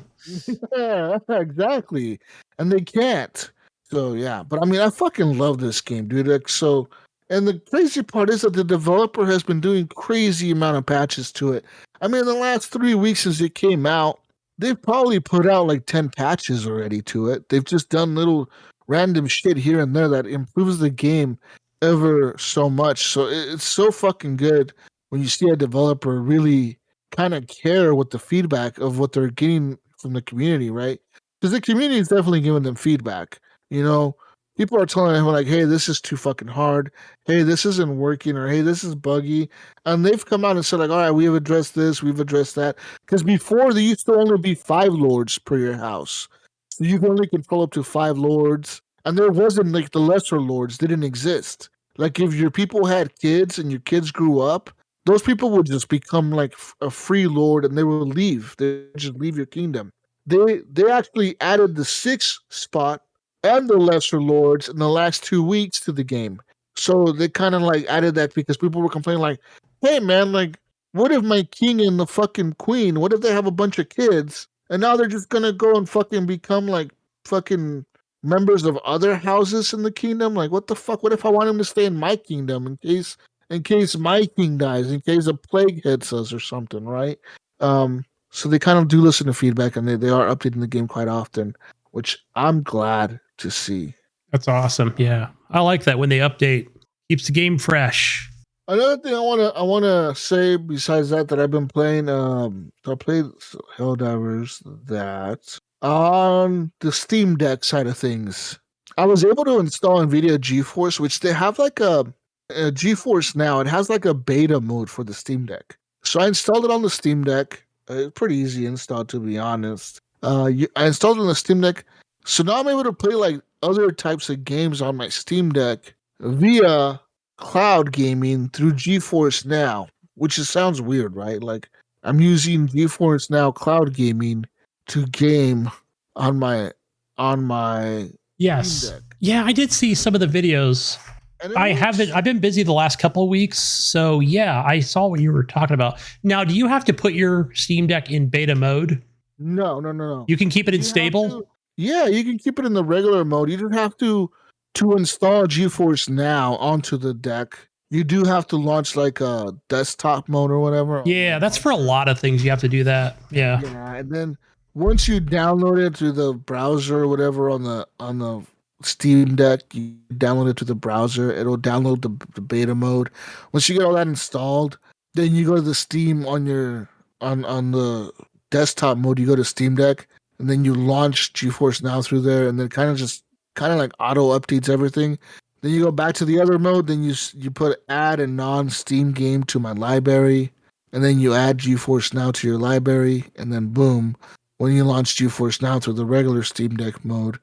Speaker 2: Yeah, exactly. And they can't. So yeah, but I mean, I fucking love this game, dude. Like, so, and the crazy part is that the developer has been doing crazy amount of patches to it. I mean, in the last 3 weeks since it came out, they've probably put out like 10 patches already to it. They've just done little random shit here and there that improves the game ever so much. So it's so fucking good when you see a developer really kind of care with the feedback of what they're getting from the community, right? Because the community is definitely giving them feedback. You know, people are telling them like, "Hey, this is too fucking hard. Hey, this isn't working," or "Hey, this is buggy," and they've come out and said like, "All right, we've addressed this, we've addressed that." Because before there used to only be 5 lords per your house, so you can only control up to 5 lords, and there wasn't like the lesser lords didn't exist. Like if your people had kids and your kids grew up, those people would just become like a free lord and they would leave. They just leave your kingdom. They actually added the 6th spot and the lesser lords in the last 2 weeks to the game. So they kind of like added that because people were complaining like, "Hey man, like what if my king and the fucking queen, what if they have a bunch of kids and now they're just going to go and fucking become like fucking members of other houses in the kingdom? Like what the fuck? What if I want them to stay in my kingdom in case my king dies, in case a plague hits us or something, right?" So they kind of do listen to feedback and they are updating the game quite often, which I'm glad to see.
Speaker 3: That's awesome. Yeah. I like that when they update. Keeps the game fresh.
Speaker 2: Another thing I wanna say besides that I've been playing, so I played Helldivers that on the Steam Deck side of things. I was able to install NVIDIA GeForce, which they have like a GeForce now. It has like a beta mode for the Steam Deck. So I installed it on the Steam Deck. It's pretty easy install, to be honest. I installed it on the Steam Deck. So now I'm able to play like other types of games on my Steam Deck via cloud gaming through GeForce Now, which sounds weird, right? Like I'm using GeForce Now cloud gaming to game on my
Speaker 3: Yes.
Speaker 2: Steam Deck.
Speaker 3: Yeah, I did see some of the videos. I've been busy the last couple of weeks, so yeah, I saw what you were talking about. Now, do you have to put your Steam Deck in beta mode?
Speaker 2: No.
Speaker 3: You can keep it in stable?
Speaker 2: Yeah, you can keep it in the regular mode. You don't have to install GeForce Now onto the deck. You do have to launch like a desktop mode or whatever.
Speaker 3: Yeah, that's for a lot of things. You have to do that. Yeah.
Speaker 2: Yeah, and then once you download it to the browser or whatever on the Steam Deck, you download it to the browser. It'll download the beta mode. Once you get all that installed, then you go to the Steam on the desktop mode. You go to Steam Deck, and then you launch GeForce Now through there, and then kind of like auto updates everything. Then you go back to the other mode. Then you put add a non-Steam game to my library, and then you add GeForce Now to your library, and then boom, when you launch GeForce Now through the regular Steam Deck mode,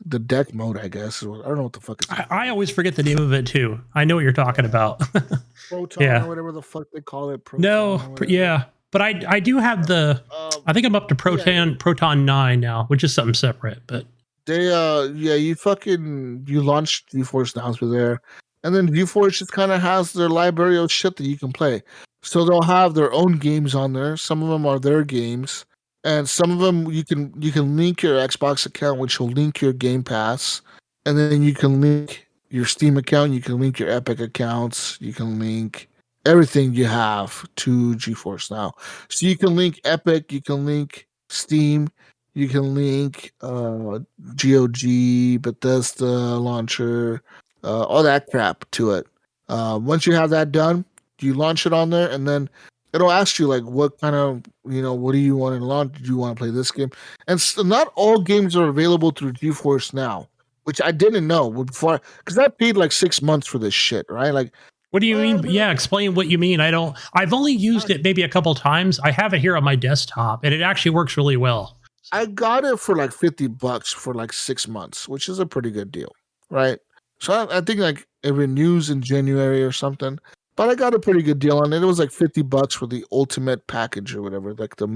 Speaker 2: the deck mode, I guess. I don't know what the fuck it's called.
Speaker 3: I always forget the name of it too. I know what you're talking about.
Speaker 2: Proton or whatever the fuck they call it.
Speaker 3: No, yeah. But I do have the. I think I'm up to Proton 9 now, which is something separate. But
Speaker 2: they you launched GeForce Now through there, and then GeForce just kind of has their library of shit that you can play. So they'll have their own games on there. Some of them are their games, and some of them you can link your Xbox account, which will link your Game Pass, and then you can link your Steam account. You can link your Epic accounts. You can link everything you have to GeForce Now. So you can link Epic. You can link Steam. You can link GOG, Bethesda launcher, all that crap to it. Once you have that done, you launch it on there, and then it'll ask you like, what kind of, what do you want to launch? Do you want to play this game? And not all games are available through GeForce Now, which I didn't know before, because I paid like 6 months for this shit, right? Like,
Speaker 3: what do you mean? Yeah, explain what you mean. I've only used it maybe a couple times. I have it here on my desktop, and it actually works really well.
Speaker 2: I got it for like $50 for like 6 months, which is a pretty good deal, right? So I think like it renews in January or something, but I got a pretty good deal on it. It was like $50 for the ultimate package or whatever, like the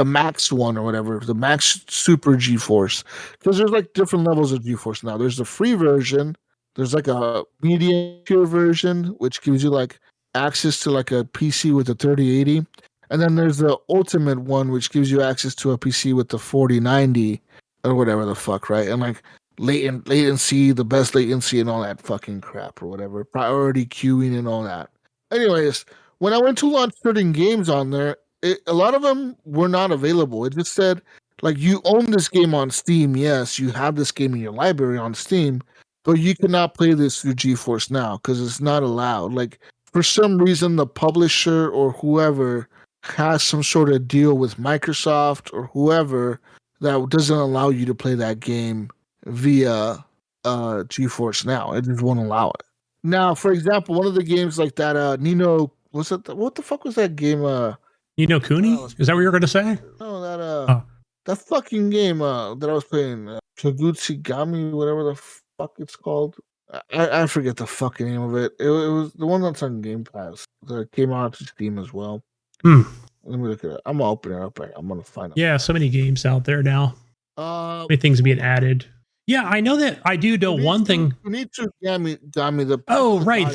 Speaker 2: max one or whatever, the max super GeForce. Because there's like different levels of GeForce now. There's the free version. There's like a medium tier version, which gives you like access to like a PC with a 3080. And then there's the ultimate one, which gives you access to a PC with the 4090 or whatever the fuck, right? And like latency, the best latency and all that fucking crap or whatever. Priority queuing and all that. Anyways, when I went to launch certain games on there, a lot of them were not available. It just said, like, you own this game on Steam. Yes, you have this game in your library on Steam, but you cannot play this through GeForce Now because it's not allowed. Like, for some reason, the publisher or whoever has some sort of deal with Microsoft or whoever that doesn't allow you to play that game via GeForce Now. It just won't allow it. Now, for example, one of the games like that, Nino, what the fuck was that game?
Speaker 3: Nino Kuni? Is that what you were going to say?
Speaker 2: No, that fucking game that I was playing, Kagutsigami, whatever the fuck it's called. I forget the fucking name of it. It was the one that's on Game Pass that came out to Steam as well. Let me look at it. I'm gonna open it up. I'm gonna find it.
Speaker 3: Yeah, so many games out there now. Many things being added. Yeah, I know that. I do know one thing.
Speaker 2: You need to got me the.
Speaker 3: Oh, right.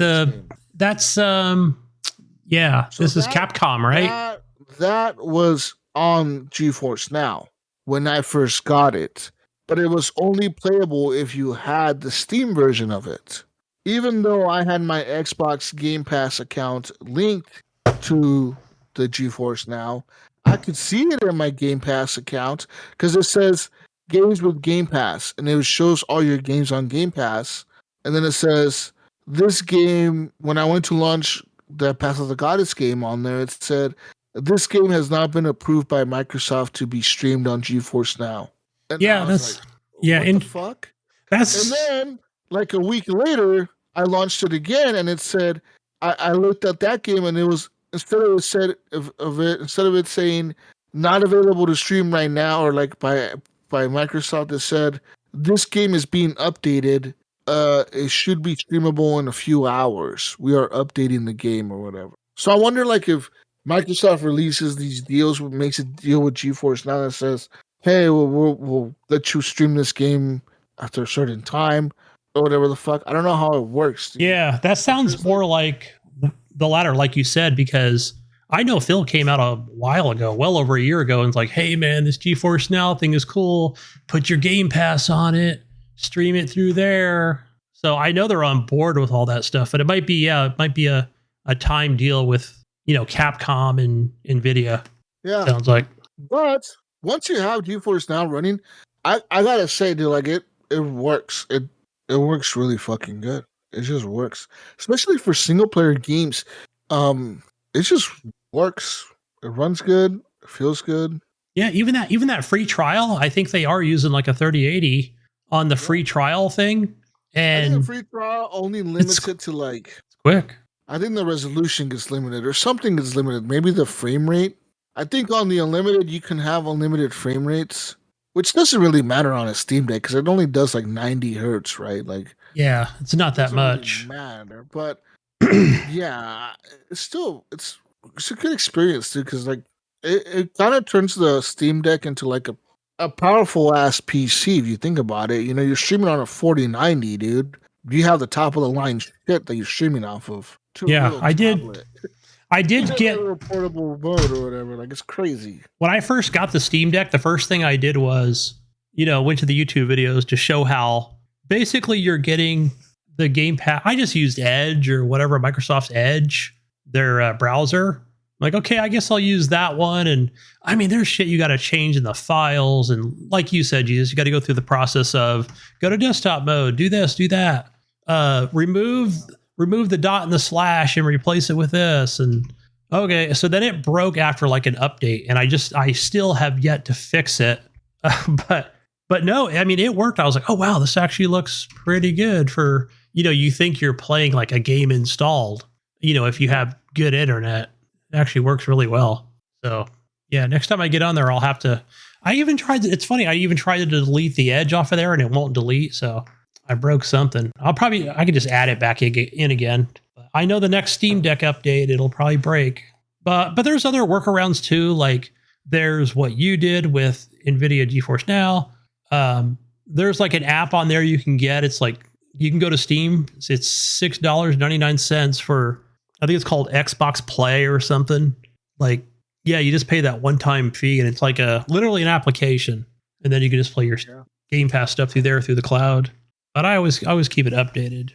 Speaker 3: That's yeah. So this is Capcom, right?
Speaker 2: That was on GeForce Now when I first got it, but it was only playable if you had the Steam version of it. Even though I had my Xbox Game Pass account linked to the GeForce Now, I could see it in my Game Pass account because it says games with Game Pass, and it shows all your games on Game Pass, and then it says this game. When I went to launch the Path of the Goddess game on there, it said this game has not been approved by Microsoft to be streamed on GeForce Now. And
Speaker 3: yeah, that's
Speaker 2: like,
Speaker 3: yeah.
Speaker 2: What the fuck? And then like a week later, I launched it again, and it said I looked at that game, and it was instead of it saying not available to stream right now or like by Microsoft, it said this game is being updated. It should be streamable in a few hours. We are updating the game or whatever. So I wonder, like, if Microsoft releases these deals, makes a deal with GeForce Now that says, "Hey, we'll let you stream this game after a certain time or whatever the fuck." I don't know how it works.
Speaker 3: Yeah, that sounds more like the latter, like you said, because I know Phil came out a while ago, well over a year ago, and it's like, "Hey, man, this GeForce Now thing is cool. Put your Game Pass on it, stream it through there." So I know they're on board with all that stuff, but it might be a time deal with Capcom and Nvidia.
Speaker 2: Yeah,
Speaker 3: sounds like.
Speaker 2: But once you have GeForce Now running, I gotta say, dude, like it works. It works really fucking good. It just works, especially for single player games. It just works. It runs good. It feels good.
Speaker 3: Yeah, even that free trial, I think they are using like a 3080 on the free trial thing. And
Speaker 2: I think the free trial only limits it to like
Speaker 3: it's quick.
Speaker 2: I think the resolution gets limited or something gets limited. Maybe the frame rate. I think on the unlimited you can have unlimited frame rates, which doesn't really matter on a Steam Deck because it only does like 90 hertz, right? Like,
Speaker 3: yeah, it's not that much.
Speaker 2: Really matter, but yeah, it's it's a good experience too, because like it kind of turns the Steam Deck into like a powerful ass PC if you think about it. You know, you're streaming on a 4090, dude. You have the top of the line shit that you're streaming off of to a
Speaker 3: Yeah,
Speaker 2: little
Speaker 3: I
Speaker 2: tablet.
Speaker 3: did get
Speaker 2: a little portable mode or whatever. Like it's crazy.
Speaker 3: when I first got the Steam Deck, the first thing I did was, went to the YouTube videos to show how basically you're getting the Game Pass. I just used Edge or whatever, Microsoft's Edge, their browser. Like, okay, I guess I'll use that one. And I mean, there's shit you got to change in the files. And like you said, Jesus, you got to go through the process of go to desktop mode, do this, do that. Remove the dot and the slash and replace it with this. And okay, so then it broke after like an update. And I still have yet to fix it. But no, I mean, it worked. I was like, oh, wow, this actually looks pretty good for, you think you're playing like a game installed, if you have good internet. It actually works really well. So yeah, next time I get on there, I'll have to, it's funny, I even tried to delete the Edge off of there and it won't delete. So I broke something. I can just add it back in again. I know the next Steam Deck update, it'll probably break. But there's other workarounds too. Like there's what you did with NVIDIA GeForce Now. There's like an app on there you can get. It's like, you can go to Steam. It's $6.99 for, I think it's called Xbox Play or something. Like, yeah, you just pay that one-time fee and it's like literally an application. And then you can just play your Game Pass stuff through the cloud. But I always keep it updated.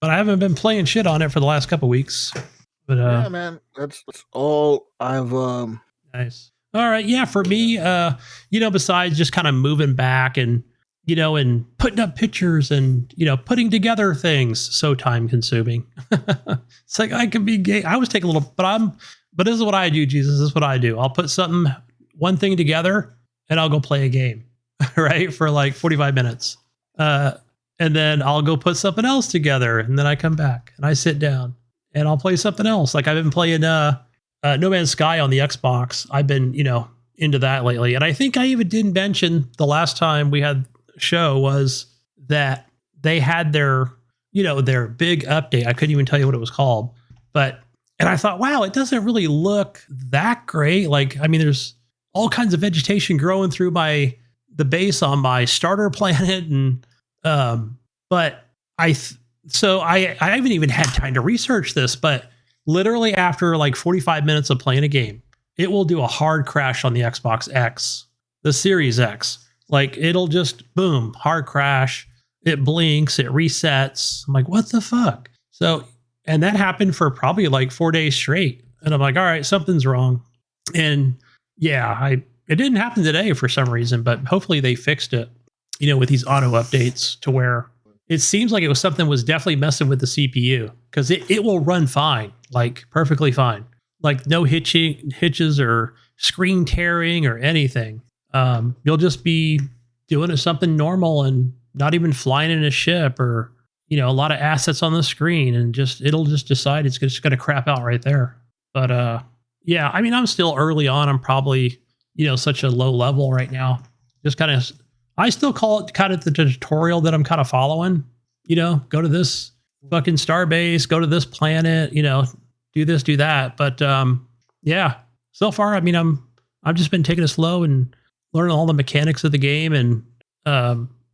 Speaker 3: But I haven't been playing shit on it for the last couple weeks. But
Speaker 2: yeah, man, that's all I've
Speaker 3: nice. All right, yeah, for me, besides just kind of moving back and and putting up pictures and putting together things, so time consuming. It's like I could be gay. I always take a little, but this is what I do, Jesus. This is what I do. I'll put one thing together, and I'll go play a game, right, for like 45 minutes. And then I'll go put something else together, and then I come back and I sit down and I'll play something else. Like I've been playing No Man's Sky on the Xbox. I've been into that lately, and I think I even didn't mention the last time we had a show was that they had their their big update. I couldn't even tell you what it was called, and I thought, wow, it doesn't really look that great. Like, I mean, there's all kinds of vegetation growing through the base on my starter planet, and but I haven't even had time to research this, but literally after like 45 minutes of playing a game, it will do a hard crash on the Xbox X, the Series X. Like it'll just boom, hard crash. It blinks, it resets. I'm like, what the fuck? So, and that happened for probably like 4 days straight. And I'm like, all right, something's wrong. And yeah, it didn't happen today for some reason, but hopefully they fixed it, with these auto updates to where it seems like it was something was definitely messing with the CPU because it will run fine, like perfectly fine, like no hitches or screen tearing or anything. You'll just be doing something normal and not even flying in a ship or, a lot of assets on the screen and it'll just decide it's just going to crap out right there. But, yeah, I mean, I'm still early on. I'm probably, such a low level right now. Just kind of, I still call it kind of the tutorial that I'm kind of following, go to this fucking starbase, go to this planet, do this, do that. But, yeah, so far, I mean, I've just been taking it slow and learning all the mechanics of the game and,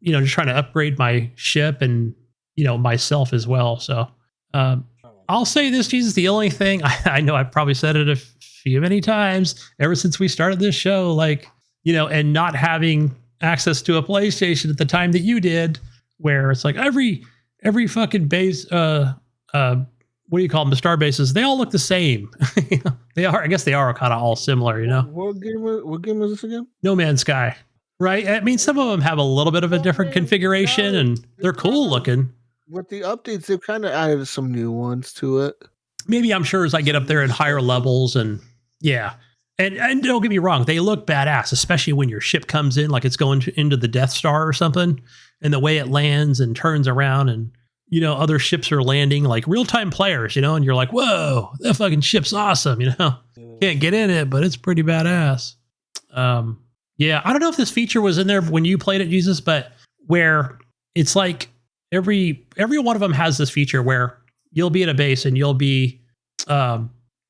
Speaker 3: just trying to upgrade my ship and, myself as well. So, I'll say this, Jesus, the only thing I know I've probably said it a few many times ever since we started this show, like, and not having access to a PlayStation at the time that you did, where it's like every fucking base, what do you call them? The star bases, they all look the same. They are, I guess they are kind of all similar,
Speaker 2: What game is this again?
Speaker 3: No Man's Sky, right? I mean, some of them have a little bit of a different configuration and they're cool looking.
Speaker 2: With the updates, they've kind of added some new ones to it.
Speaker 3: Maybe, I'm sure, as I get up there in higher levels and yeah. And don't get me wrong, they look badass, especially when your ship comes in, like it's going into the Death Star or something, and the way it lands and turns around and, other ships are landing like real-time players, and you're like, whoa, that fucking ship's awesome, Can't get in it, but it's pretty badass. Yeah, I don't know if this feature was in there when you played it, Jesus, but where it's like every one of them has this feature where you'll be at a base and you'll be,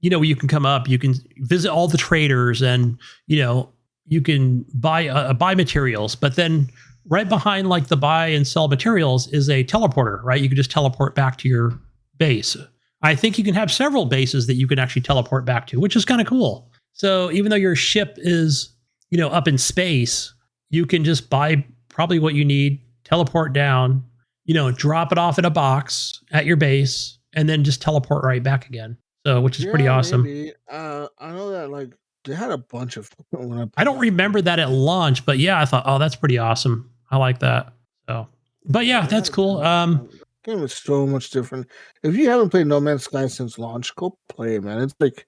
Speaker 3: you can come up, you can visit all the traders, and you can buy materials. But then right behind like the buy and sell materials is a teleporter, right? You can just teleport back to your base. I think you can have several bases that you can actually teleport back to, which is kind of cool. So even though your ship is, up in space, you can just buy probably what you need, teleport down, drop it off in a box at your base, and then just teleport right back again. So, which is pretty awesome.
Speaker 2: Maybe. I know that like they had a bunch of.
Speaker 3: I don't remember that at launch, but yeah, I thought, oh, that's pretty awesome. I like that. So, but yeah, that's cool.
Speaker 2: Game is so much different. If you haven't played No Man's Sky since launch, go play it, man. It's like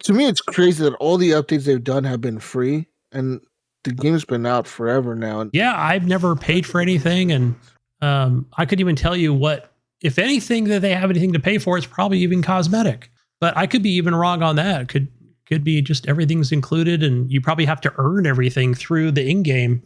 Speaker 2: to me, it's crazy that all the updates they've done have been free, and the game's been out forever now.
Speaker 3: Yeah, I've never paid for anything, and I couldn't even tell you what, if anything, that they have anything to pay for. It's probably even cosmetic, but I could be even wrong on that. Could be just everything's included, and you probably have to earn everything through the in-game.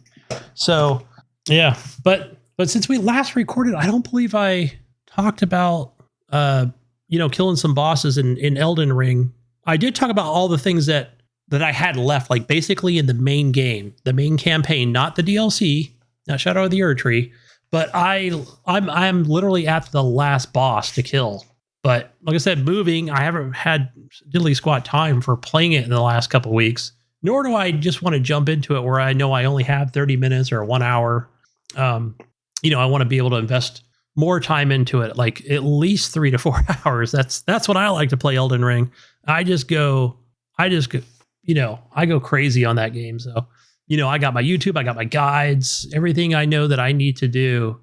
Speaker 3: So yeah, but since we last recorded, I don't believe I talked about killing some bosses in Elden Ring. I did talk about all the things that I had left, like basically in the main game, the main campaign, not the DLC, not Shadow of the Erdtree. But I'm literally at the last boss to kill. But like I said, moving, I haven't had diddly squat time for playing it in the last couple of weeks. Nor do I just want to jump into it where I know I only have 30 minutes or 1 hour. I want to be able to invest more time into it, like at least 3 to 4 hours. That's what I like to play Elden Ring. I go crazy on that game. So, I got my YouTube, I got my guides, everything I know that I need to do,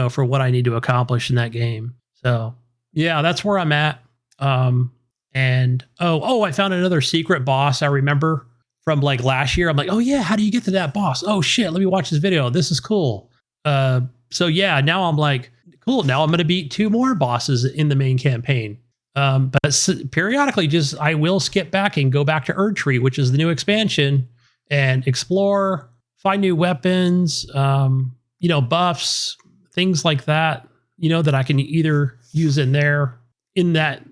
Speaker 3: for what I need to accomplish in that game. So yeah, that's where I'm at. And I found another secret boss. I remember from like last year. I'm like, oh yeah, how do you get to that boss? Oh shit, let me watch this video. This is cool. So yeah, now I'm like, cool. Now I'm going to beat 2 more bosses in the main campaign. But periodically I will skip back and go back to Erdtree, which is the new expansion, and explore, find new weapons, buffs, things like that, that I can either use in that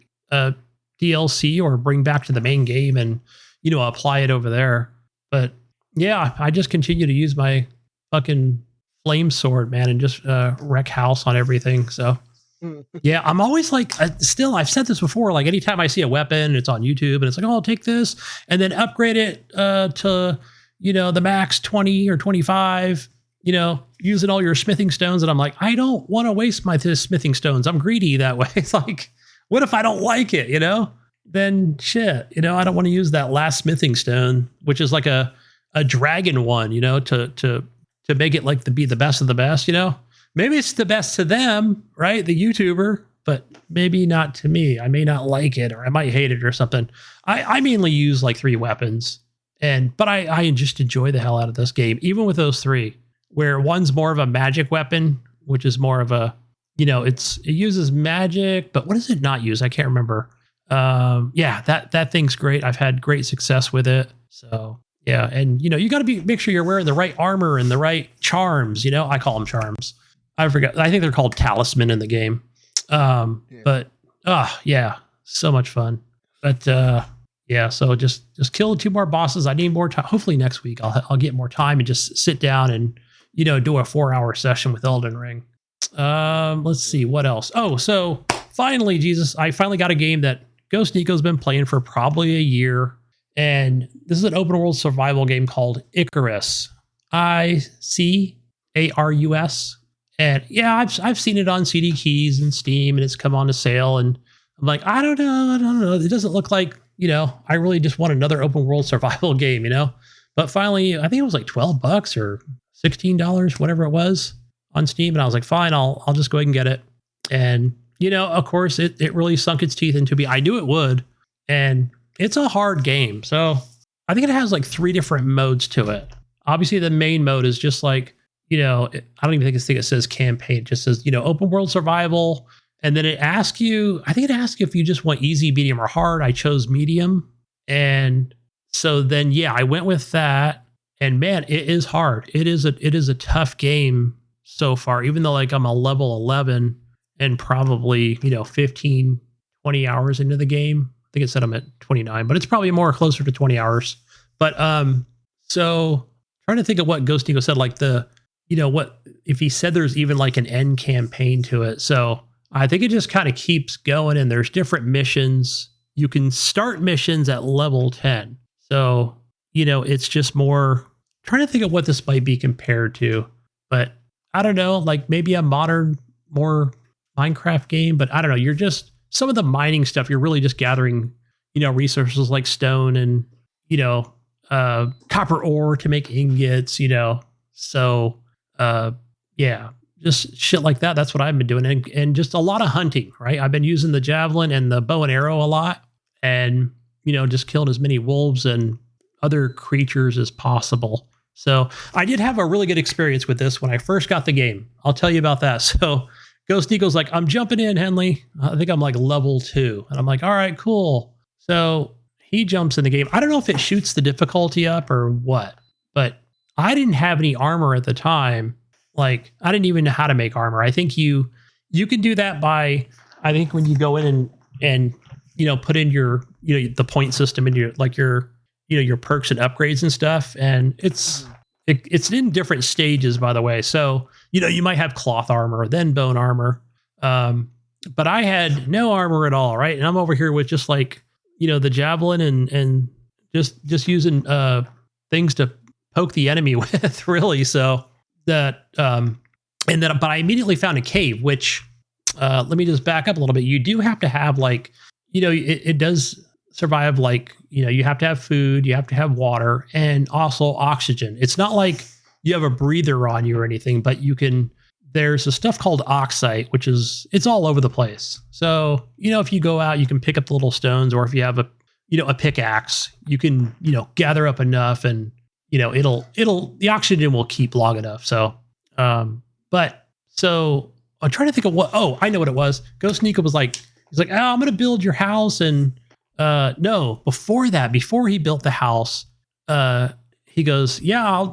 Speaker 3: DLC or bring back to the main game and, apply it over there. But yeah, I just continue to use my fucking flame sword, man, and just wreck house on everything. So yeah, I'm always like, still, I've said this before, like anytime I see a weapon, it's on YouTube and it's like, oh, I'll take this and then upgrade it to, the max 20 or 25, using all your smithing stones. And I'm like, I don't want to waste my smithing stones. I'm greedy that way. It's like, what if I don't like it, then shit, I don't want to use that last smithing stone, which is like a dragon one, to make it like be the best of the best, Maybe it's the best to them, right? The YouTuber, but maybe not to me. I may not like it, or I might hate it or something. I mainly use like 3 weapons, but I just enjoy the hell out of this game, even with those 3, where one's more of a magic weapon, which is more of a, it uses magic, but what does it not use? I can't remember. Yeah, that thing's great. I've had great success with it. So yeah. And you got to make sure you're wearing the right armor and the right charms, I call them charms. I forgot. I think they're called talisman in the game. But yeah, so much fun. But yeah, so just kill 2 more bosses. I need more time. Hopefully next week I'll get more time and just sit down and do a 4-hour session with Elden Ring. Let's see what else. Oh, so finally, I finally got a game that Ghost Nico's been playing for probably a year, and this is an open world survival game called Icarus. Icarus. And yeah, I've seen it on CD Keys and Steam, and it's come on a sale. And I'm like, I don't know. It doesn't look like, I really just want another open world survival game, But finally, I think it was like $12 or $16, whatever it was, on Steam. And I was like, fine, I'll just go ahead and get it. And, of course, it really sunk its teeth into me. I knew it would. And it's a hard game. So I think it has like 3 different modes to it. Obviously, the main mode is just like, I don't even think it says campaign. It just says, open world survival. And then it asks you if you just want easy, medium, or hard. I chose medium. And so then, yeah, I went with that. And man, it is hard. It is a tough game so far, even though like I'm a level 11 and probably, 15, 20 hours into the game. think it said I'm at 29, but it's probably more closer to 20 hours. But so trying to think of what Ghost Nico said, like what if he said there's even like an end campaign to it. So I think it just kind of keeps going, and there's different missions. You can start missions at level 10. So, it's just more trying to think of what this might be compared to, but I don't know, like maybe a modern, more Minecraft game, but I don't know. You're just some of the mining stuff. You're really just gathering, resources like stone and, copper ore to make ingots, So, yeah, just shit like that. That's what I've been doing. And just a lot of hunting, right? I've been using the javelin and the bow and arrow a lot, and, just killing as many wolves and other creatures as possible. So I did have a really good experience with this when I first got the game. I'll tell you about that. So Ghost Nico's like, I'm jumping in, Henley. I think I'm like level 2. And I'm like, all right, cool. So he jumps in the game. I don't know if it shoots the difficulty up or what, but I didn't have any armor at the time. Like, I didn't even know how to make armor. I think you can do that by, I think when you go in and put in your, the point system in your, like your perks and upgrades and stuff. And it's in different stages, by the way. So, you might have cloth armor, then bone armor. But I had no armor at all. Right. And I'm over here with just like, the javelin and just using, things to poke the enemy with, really. So that, but I immediately found a cave, which, let me just back up a little bit. You do have to have like, it does survive, like, you have to have food, you have to have water, and also oxygen. It's not like you have a breather on you or anything, but there's a stuff called oxite, which it's all over the place. So, if you go out, you can pick up the little stones, or if you have a pickaxe, you can, gather up enough, and, the oxygen will keep long enough. So, so I'm trying to think of I know what it was. Ghost Nico was like, he's like, I'm going to build your house. And, no, before he built the house, he goes, yeah,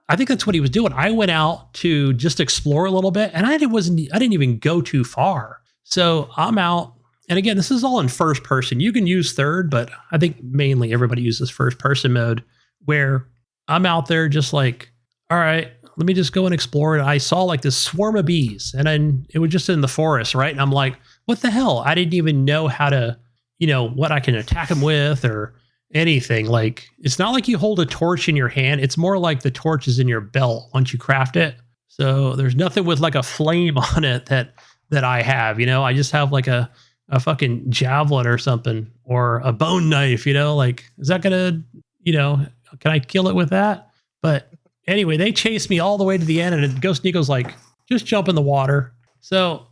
Speaker 3: I think that's what he was doing. I went out to just explore a little bit, and I didn't even go too far. So I'm out. And again, this is all in first person. You can use third, but I think mainly everybody uses first person mode, where I'm out there just like, all right, let me just go and explore it. I saw like this swarm of bees, and then it was just in the forest, right? And I'm like, what the hell? I didn't even know how to, what I can attack them with or anything. Like, it's not like you hold a torch in your hand. It's more like the torch is in your belt once you craft it. So there's nothing with like a flame on it that I have, I just have like a fucking javelin or something, or a bone knife, like, is that gonna, can I kill it with that? But anyway, they chased me all the way to the end, and Ghost Nico's like, just jump in the water. So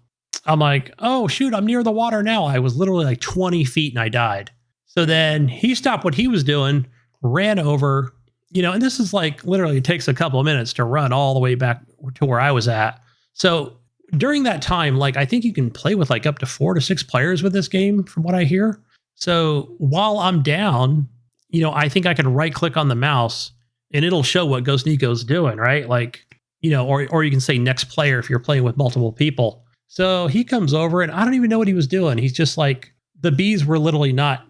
Speaker 3: I'm like, oh shoot, I'm near the water now. I was literally like 20 feet and I died. So then he stopped what he was doing, ran over, and this is like, literally it takes a couple of minutes to run all the way back to where I was at. So during that time, like, I think you can play with like up to 4 to 6 players with this game, from what I hear. So while I'm down, I think I can right click on the mouse and it'll show what Ghost Nico's doing, right? Like, or you can say next player if you're playing with multiple people. So he comes over, and I don't even know what he was doing. He's just like, the bees were literally not,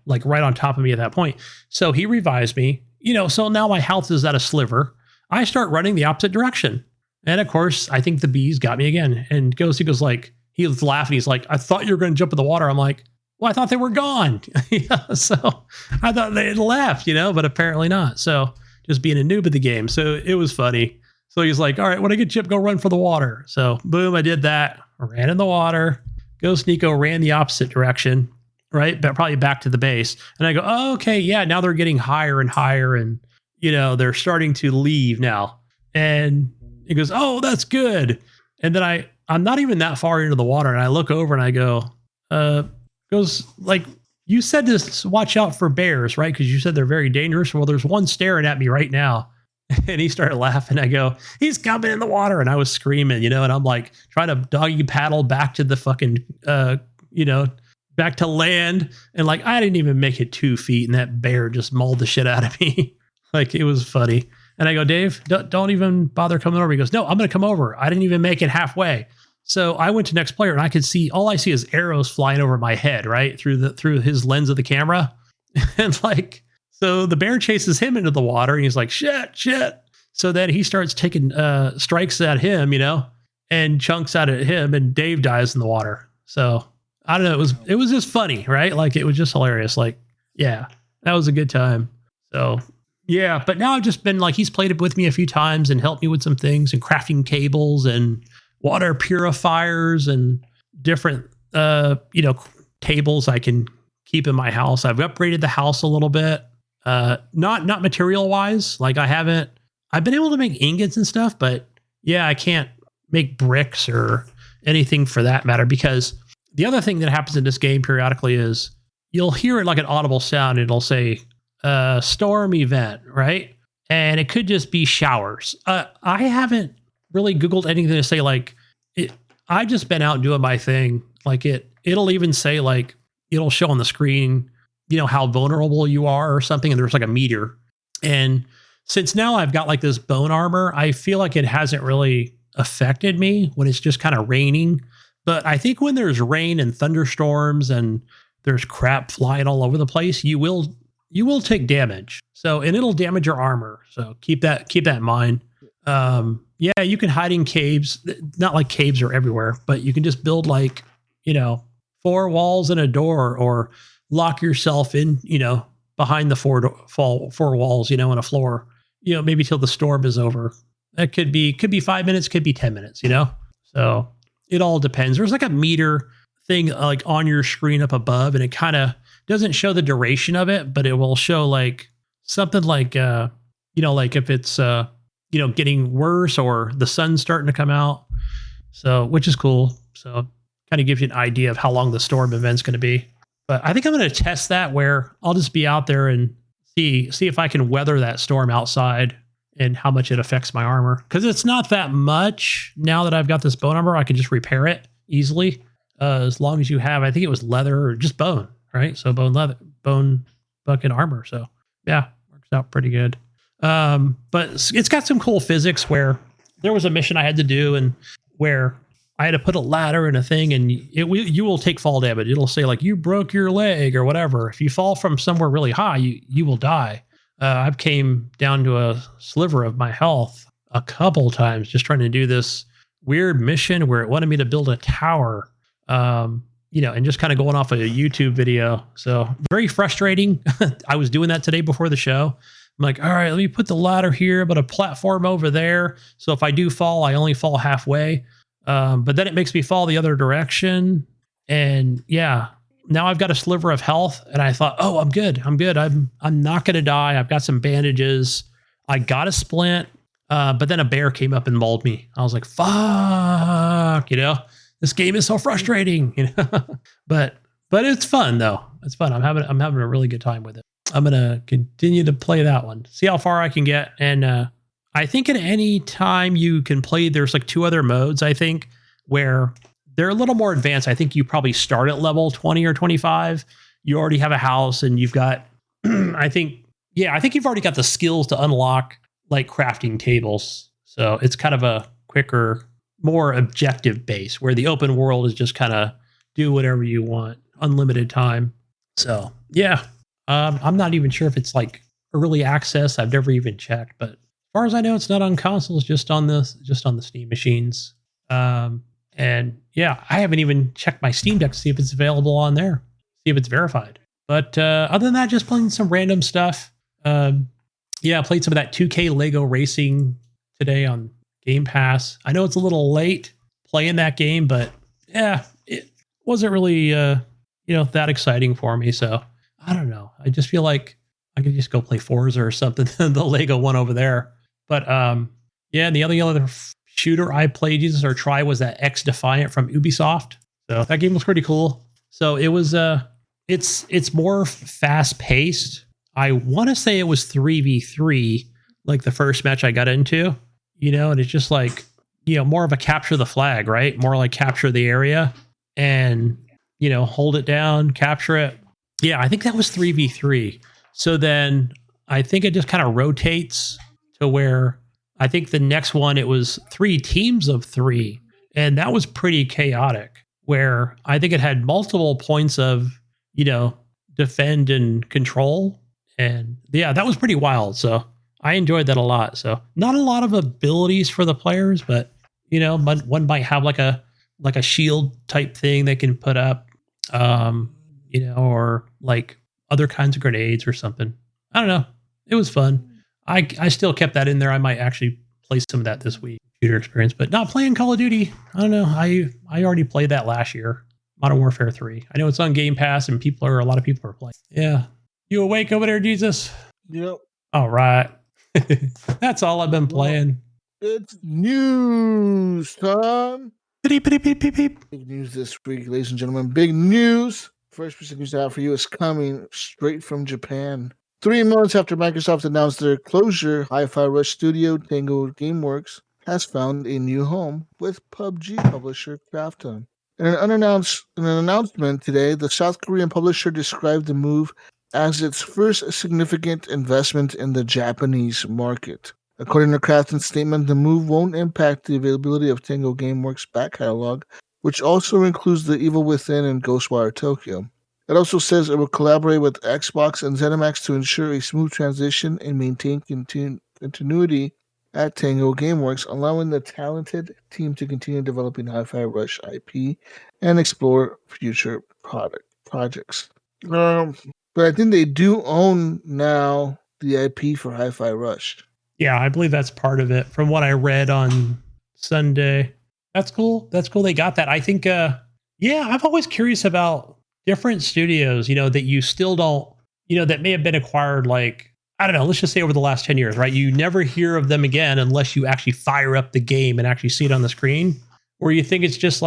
Speaker 3: like right on top of me at that point. So he revives me, so now my health is at a sliver. I start running the opposite direction. And of course, I think the bees got me again. And he goes like, he was laughing. He's like, I thought you were going to jump in the water. I'm like, well, I thought they were gone. So I thought they had left, but apparently not. So just being a noob at the game. So it was funny. So he's like, all right, when I get Chip, go run for the water. So boom, I did that. I ran in the water. Ghost Nico ran the opposite direction, right? But probably back to the base. And I go, oh, okay, yeah, now they're getting higher and higher. And, they're starting to leave now. And he goes, oh, that's good. And then I'm not even that far into the water. And I look over and I go, goes like, you said to watch out for bears, right? Because you said they're very dangerous. Well, there's one staring at me right now. And he started laughing. I go, he's coming in the water. And I was screaming, and I'm like trying to doggy paddle back to the fucking, back to land. And like, I didn't even make it 2 feet. And that bear just mauled the shit out of me. Like, it was funny. And I go, Dave, don't even bother coming over. He goes, no, I'm going to come over. I didn't even make it halfway. So I went to next player and I could see, all I see is arrows flying over my head, right? Through his lens of the camera. And like, so the bear chases him into the water and he's like, shit. So then he starts taking strikes at him, and chunks out at him, and Dave dies in the water. So I don't know. It was just funny, right? Like it was just hilarious. Like, yeah, that was a good time. So yeah, but now I've just been like, he's played it with me a few times and helped me with some things and crafting cables and water purifiers and different, tables I can keep in my house. I've upgraded the house a little bit. Not material wise. Like I've been able to make ingots and stuff, but yeah, I can't make bricks or anything for that matter, because the other thing that happens in this game periodically is you'll hear it like an audible sound. It'll say storm event, right? And it could just be showers. I haven't really Googled anything to say like it. I've just been out doing my thing. Like it'll even say like, it'll show on the screen, how vulnerable you are or something. And there's like a meter. And since now I've got like this bone armor, I feel like it hasn't really affected me when it's just kind of raining. But I think when there's rain and thunderstorms and there's crap flying all over the place, you will take damage. So, and it'll damage your armor. So keep that in mind. Yeah, you can hide in caves. Not like caves are everywhere, but you can just build like, 4 walls and a door, or lock yourself in, behind the four walls, and a floor, maybe till the storm is over. That could be 5 minutes, could be 10 minutes, So it all depends. There's like a meter thing like on your screen up above, and it kind of doesn't show the duration of it, but it will show like something like, like if it's, getting worse or the sun's starting to come out. So, which is cool. So kind of gives you an idea of how long the storm event's going to be. But I think I'm going to test that where I'll just be out there and see if I can weather that storm outside and how much it affects my armor. Because it's not that much. Now that I've got this bone armor, I can just repair it easily. As long as you have, I think it was leather or just bone, right? So bone bucket armor. So yeah, works out pretty good. But it's got some cool physics where there was a mission I had to do and where I had to put a ladder in a thing, and you will take fall damage. It'll say like, you broke your leg or whatever. If you fall from somewhere really high, you will die. I've came down to a sliver of my health a couple times just trying to do this weird mission where it wanted me to build a tower, and just kind of going off a YouTube video. So very frustrating. I was doing that today before the show. I'm like, all right, let me put the ladder here, but a platform over there. So if I do fall, I only fall halfway. But then it makes me fall the other direction. And yeah, now I've got a sliver of health, and I thought, oh, I'm good. I'm not going to die. I've got some bandages. I got a splint. But then a bear came up and mauled me. I was like, fuck, this game is so frustrating, but it's fun though. It's fun. I'm having a really good time with it. I'm going to continue to play that one, see how far I can get. And, I think at any time you can play, there's like 2 other modes, I think, where they're a little more advanced. I think you probably start at level 20 or 25. You already have a house and you've got, I think you've already got the skills to unlock like crafting tables. So it's kind of a quicker, more objective base where the open world is just kind of do whatever you want, unlimited time. So yeah, I'm not even sure if it's like early access. I've never even checked, but as far as I know, it's not on consoles, just on the Steam machines. And yeah, I haven't even checked my Steam Deck to see if it's available on there, see if it's verified. But other than that, just playing some random stuff. Yeah, I played some of that 2K Lego Racing today on Game Pass. I know it's a little late playing that game, but yeah, it wasn't really that exciting for me. So I don't know. I just feel like I could just go play Forza or something, the Lego one over there. But yeah, and the other shooter I played or tried was that X Defiant from Ubisoft. So that game was pretty cool. So it was it's more fast paced. I want to say it was 3v3, like the first match I got into, and it's just like, more of a capture the flag, right? More like capture the area and, hold it down, capture it. Yeah, I think that was 3v3. So then I think it just kind of rotates to where I think the next one, it was 3 teams of 3. and that was pretty chaotic. Where I think it had multiple points of, defend and control, and yeah, that was pretty wild. So I enjoyed that a lot. So not a lot of abilities for the players, but one might have like a shield type thing they can put up, or like other kinds of grenades or something. I don't know. It was fun. I still kept that in there. I might actually play some of that this week, shooter experience, but not playing Call of Duty. I don't know. I already played that last year, Modern Warfare 3. I know it's on Game Pass and a lot of people are playing. Yeah. You awake over there, Jesus?
Speaker 2: Yep.
Speaker 3: All right. That's all I've been playing.
Speaker 2: It's news time.
Speaker 3: Beep, beep, beep, beep, beep.
Speaker 2: Big news this week, ladies and gentlemen. Big news. First piece of news I have for you is coming straight from Japan. 3 months after Microsoft announced their closure, Hi-Fi Rush studio Tango Gameworks has found a new home with PUBG publisher Krafton. In an announcement today, the South Korean publisher described the move as its first significant investment in the Japanese market. According to Krafton's statement, the move won't impact the availability of Tango Gameworks' back catalog, which also includes The Evil Within and Ghostwire Tokyo. It also says it will collaborate with Xbox and ZeniMax to ensure a smooth transition and maintain continuity at Tango Gameworks, allowing the talented team to continue developing Hi-Fi Rush IP and explore future projects. But I think they do own now the IP for Hi-Fi Rush.
Speaker 3: Yeah, I believe that's part of it from what I read on Sunday. That's cool. They got that. I think, I'm always curious about different studios, that you still don't, that may have been acquired, like, I don't know, let's just say over the last 10 years, right? You never hear of them again unless you actually fire up the game and actually see it on the screen, or you think it's just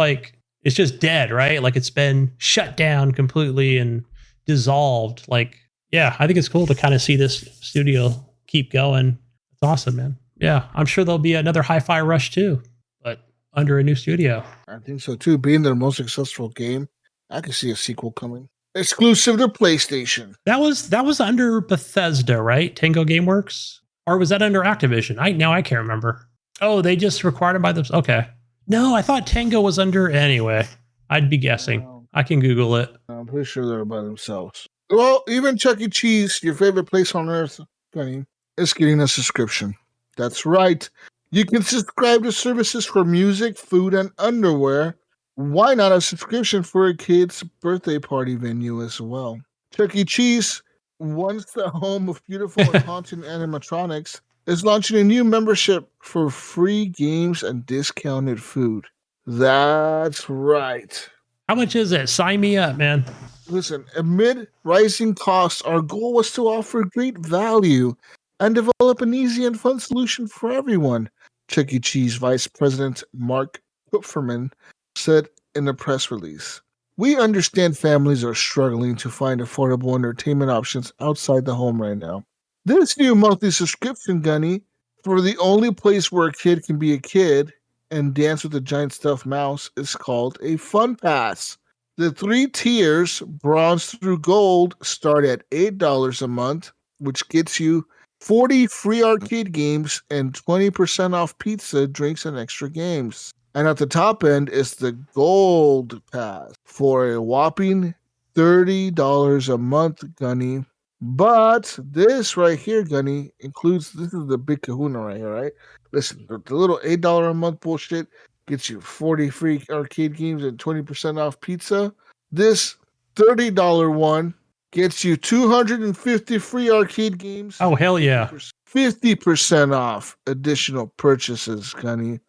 Speaker 3: dead, right? Like it's been shut down completely and dissolved. Like, yeah, I think it's cool to kind of see this studio keep going. It's awesome, man. Yeah, I'm sure there'll be another Hi-Fi Rush too, but under a new studio.
Speaker 2: I think so too. Being their most successful game, I can see a sequel coming. Exclusive to PlayStation.
Speaker 3: That was under Bethesda, right? Tango Gameworks? Or was that under Activision? I can't remember. Oh, they just required it by themselves. Okay. No, I thought Tango was under anyway. I'd be guessing. I can Google it.
Speaker 2: I'm pretty sure they're by themselves. Well, even Chuck E. Cheese, your favorite place on earth, Gunny, is getting a subscription. That's right. You can subscribe to services for music, food, and underwear. Why not a subscription for a kid's birthday party venue as well? Chuck E. Cheese, once the home of beautiful and haunting animatronics, is launching a new membership for free games and discounted food. That's right.
Speaker 3: How much is it? Sign me up, man.
Speaker 2: Listen, amid rising costs, our goal was to offer great value and develop an easy and fun solution for everyone, Chuck E. Cheese Vice President Mark Kupferman said in a press release. We understand families are struggling to find affordable entertainment options outside the home right now. This new monthly subscription, Gunny, for the only place where a kid can be a kid and dance with a giant stuffed mouse, is called a Fun Pass. The 3 tiers, bronze through gold, start at $8 a month, which gets you 40 free arcade games and 20% off pizza, drinks, and extra games. And at the top end is the Gold Pass for a whopping $30 a month, Gunny. But this right here, Gunny, includes, this is the big kahuna right here, right? Listen, the little $8 a month bullshit gets you 40 free arcade games and 20% off pizza. This $30 one gets you 250 free arcade games.
Speaker 3: Oh, hell yeah.
Speaker 2: 50% off additional purchases, Gunny.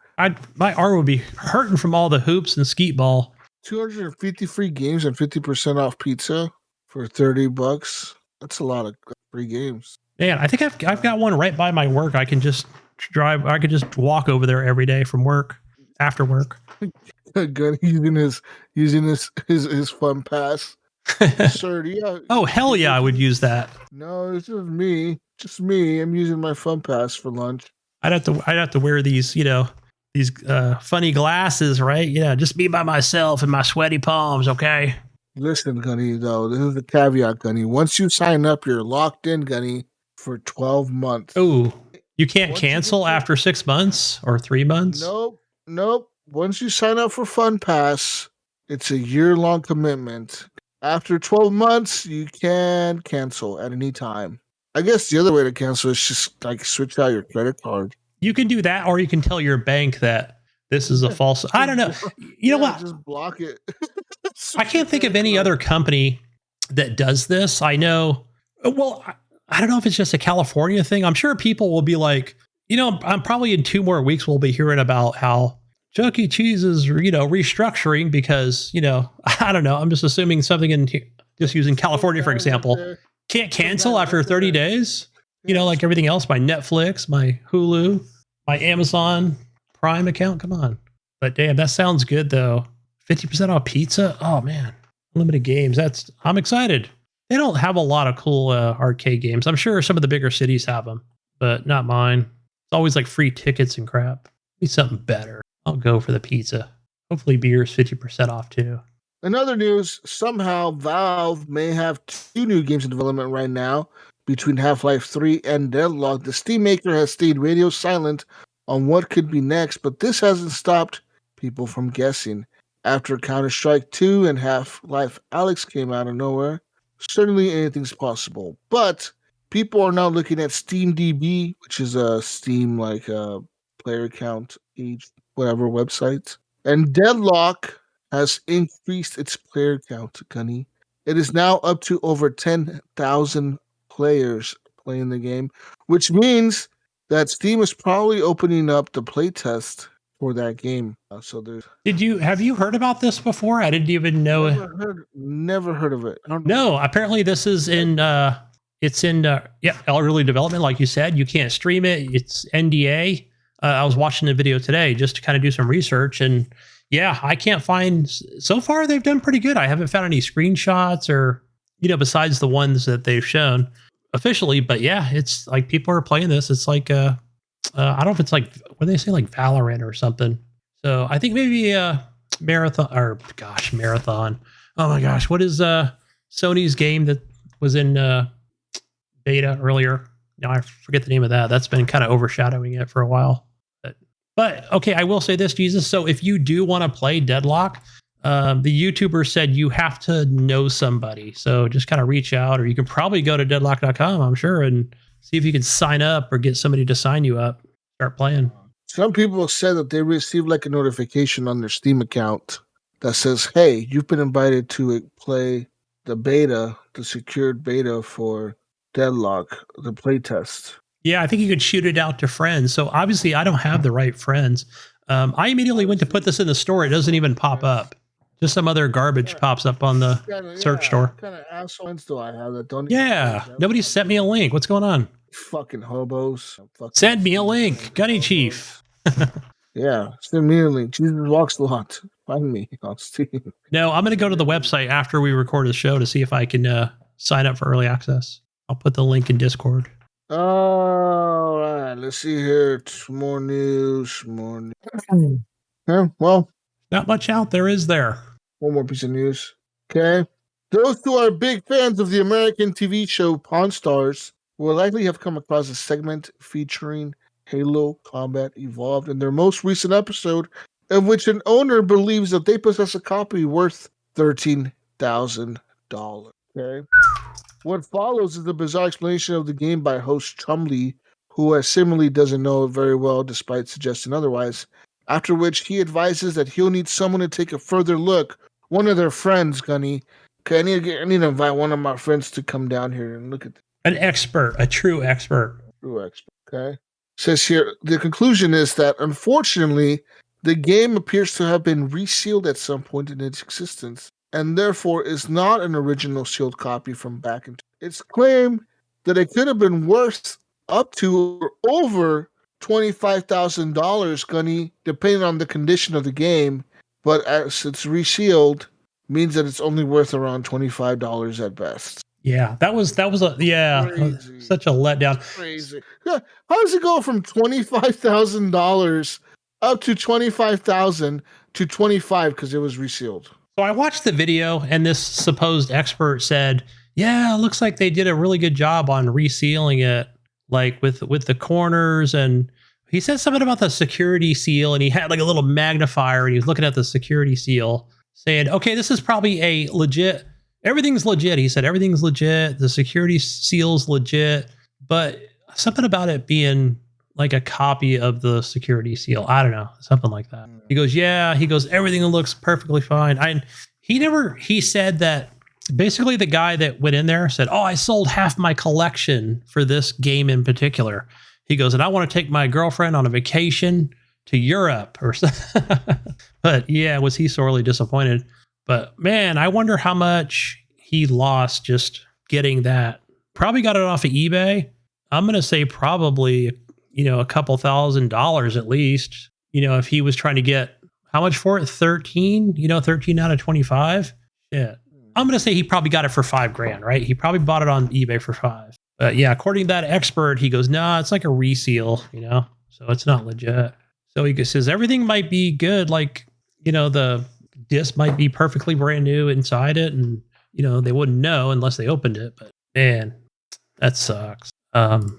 Speaker 3: My arm would be hurting from all the hoops and skeet ball.
Speaker 2: 250 free games and 50% off pizza for $30. That's a lot of free games.
Speaker 3: Man, I think I've got one right by my work. I can just drive. I could just walk over there every day from work, after work.
Speaker 2: Gunny using his Fun Pass. Sir, yeah.
Speaker 3: Oh, hell yeah, I would use that.
Speaker 2: No, it's just me. Just me. I'm using my Fun Pass for lunch.
Speaker 3: I'd have to wear these, these funny glasses, right? Yeah, just be by myself and my sweaty palms, okay?
Speaker 2: Listen, Gunny, though, this is the caveat, Gunny. Once you sign up, you're locked in, Gunny, for 12 months.
Speaker 3: Oh, you can't cancel after 6 months or 3 months?
Speaker 2: Nope. once you sign up for Fun Pass, it's a year-long commitment. After 12 months, you can cancel at any time. I guess the other way to cancel is just like switch out your credit card.
Speaker 3: You can do that, or you can tell your bank that this is a false. I don't know. You know what?
Speaker 2: Just block it.
Speaker 3: I can't think of any other company that does this. I know. Well, I don't know if it's just a California thing. I'm sure people will be like, I'm probably in 2 more weeks we'll be hearing about how Chuck E. Cheese is, restructuring because, I don't know. I'm just assuming something in here, just using California, for example, can't cancel after 30 days. Like everything else, my Netflix, my Hulu, my Amazon Prime account. Come on. But damn, that sounds good though. 50% off pizza. Oh man. Unlimited games. I'm excited. They don't have a lot of cool arcade games. I'm sure some of the bigger cities have them, but not mine. It's always like free tickets and crap. Be something better. I'll go for the pizza. Hopefully beer's 50% off too.
Speaker 2: In other news, somehow Valve may have 2 new games in development right now between Half-Life 3 and Deadlock. The Steam maker has stayed radio silent on what could be next, but this hasn't stopped people from guessing. After Counter-Strike 2 and Half-Life Alyx came out of nowhere, certainly anything's possible. But people are now looking at SteamDB, which is a Steam player count, age, whatever website. And Deadlock has increased its player count, Gunny. It is now up to over 10,000 players playing the game, which means that Steam is probably opening up the playtest for that game. So there's.
Speaker 3: Have you heard about this before? I didn't even know.
Speaker 2: Never heard of it.
Speaker 3: No, apparently this is in early development, like you said. You can't stream it. It's NDA. I was watching the video today just to kind of do some research, and yeah, I can't find. So far, they've done pretty good. I haven't found any screenshots or besides the ones that they've shown officially. But yeah, it's like people are playing this. It's like I don't know if it's like what do they say, like Valorant or something. So I think maybe Marathon. Oh my gosh, what is Sony's game that was in beta earlier? Now I forget the name of that. That's been kind of overshadowing it for a while. But okay, I will say this, Jesus. So if you do want to play Deadlock, the YouTuber said you have to know somebody. So just kind of reach out, or you can probably go to deadlock.com, I'm sure, and see if you can sign up or get somebody to sign you up. Start playing.
Speaker 2: Some people said that they received like a notification on their Steam account that says, hey, you've been invited to play the secured beta for Deadlock, the playtest.
Speaker 3: Yeah, I think you could shoot it out to friends. So obviously I don't have the right friends. I immediately went to put this in the store. It doesn't even pop up. Just some other garbage pops up on the search store.
Speaker 2: What kind of assholes do I have that don't?
Speaker 3: Yeah, nobody sent me a link. What's going on?
Speaker 2: Fucking hobos.
Speaker 3: Send me a link, Gunny Chief.
Speaker 2: Yeah, send me a link. Jesus walks the lot. Find me on Steam.
Speaker 3: No, I'm going to go to the website after we record the show to see if I can sign up for early access. I'll put the link in Discord.
Speaker 2: All right, let's see here. More news. Yeah, well,
Speaker 3: not much out there, is there?
Speaker 2: One more piece of news. Okay. Those who are big fans of the American TV show Pawn Stars will likely have come across a segment featuring Halo Combat Evolved in their most recent episode, in which an owner believes that they possess a copy worth $13,000. Okay. What follows is the bizarre explanation of the game by host Chumley, who seemingly doesn't know it very well despite suggesting otherwise, after which he advises that he'll need someone to take a further look. One of their friends, Gunny. Okay, I need to invite one of my friends to come down here and look at
Speaker 3: an expert, a true expert.
Speaker 2: Okay. Says here, the conclusion is that, unfortunately, the game appears to have been resealed at some point in its existence, and therefore is not an original sealed copy from back in. It's claimed that it could have been worth up to or over $25,000, Gunny, depending on the condition of the game, but as it's resealed, means that it's only worth around $25 at best.
Speaker 3: Yeah, that was such a letdown.
Speaker 2: Crazy. How does it go from $25,000 up to $25,000 to $25,000 because it was resealed?
Speaker 3: So I watched the video, and this supposed expert said, "Yeah, it looks like they did a really good job on resealing it, like with the corners." And he said something about the security seal, and he had like a little magnifier, and he was looking at the security seal, saying, "Okay, this is probably a legit. Everything's legit." He said, "Everything's legit. The security seal's legit, but something about it being like a copy of the security seal. I don't know, something like that." He goes, "Yeah." He goes, "Everything looks perfectly fine." He said that basically the guy that went in there said, "Oh, I sold half my collection for this game in particular." He goes, "And I want to take my girlfriend on a vacation to Europe or something." But yeah, was he sorely disappointed? But man, I wonder how much he lost just getting that. Probably got it off of eBay. I'm going to say probably, a couple $1,000s at least. If he was trying to get how much for it? 13, 13 out of 25. Yeah. I'm going to say he probably got it for $5,000, right? He probably bought it on eBay for 5. But yeah, according to that expert, he goes, "Nah, it's like a reseal, so it's not legit." So he says everything might be good. Like, the disc might be perfectly brand new inside it, and they wouldn't know unless they opened it. But man, that sucks.
Speaker 2: And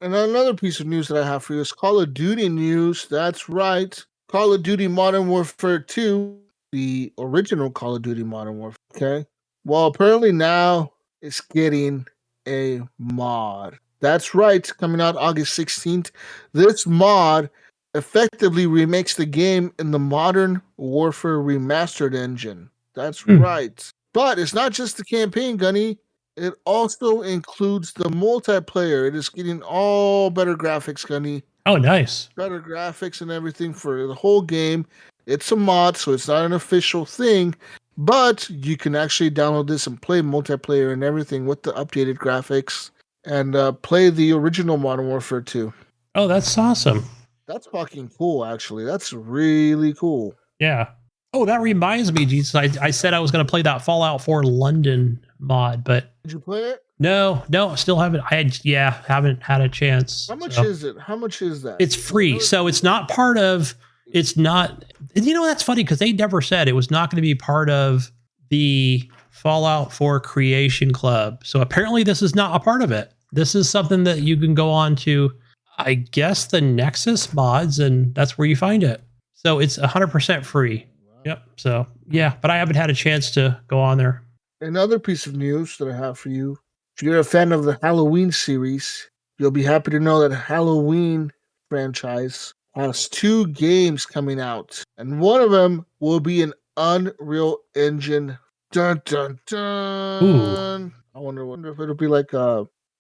Speaker 2: another piece of news that I have for you is Call of Duty news. That's right. Call of Duty Modern Warfare 2, the original Call of Duty Modern Warfare. Okay. Well, apparently now it's getting a mod. That's right. Coming out August 16th. This mod effectively remakes the game in the Modern Warfare Remastered engine. That's right. But it's not just the campaign, Gunny. It also includes the multiplayer. It is getting all better graphics, Gunny.
Speaker 3: Oh, nice.
Speaker 2: Better graphics and everything for the whole game. It's a mod, so it's not an official thing. But you can actually download this and play multiplayer and everything with the updated graphics and play the original Modern Warfare 2.
Speaker 3: Oh, that's awesome.
Speaker 2: That's fucking cool, actually. That's really cool.
Speaker 3: Yeah. Oh, that reminds me, Jesus. I said I was going to play that Fallout 4 London mod, but
Speaker 2: did you play it?
Speaker 3: No, still haven't. Haven't had a chance.
Speaker 2: How much is it? How much is that?
Speaker 3: It's free, so it's not part of. It's not. That's funny because they never said it was not going to be part of the Fallout 4 Creation Club. So apparently, this is not a part of it. This is something that you can go on to, I guess, the Nexus mods, and that's where you find it. So it's 100% free. Yep. So yeah, but I haven't had a chance to go on there.
Speaker 2: Another piece of news that I have for you. If you're a fan of the Halloween series, you'll be happy to know that Halloween franchise has 2 games coming out. And one of them will be an Unreal Engine. Dun, dun, dun.
Speaker 3: Ooh.
Speaker 2: I wonder if it'll be like,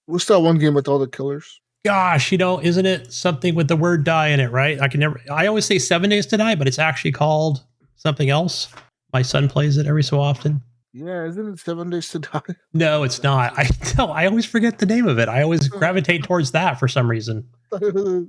Speaker 2: what's that one game with all the killers?
Speaker 3: Gosh, isn't it something with the word die in it, right? I always say 7 Days to Die, but it's actually called something else. My son plays it every so often.
Speaker 2: Yeah, isn't it 7 Days to Die?
Speaker 3: No, it's not. I always forget the name of it. I always gravitate towards that for some reason.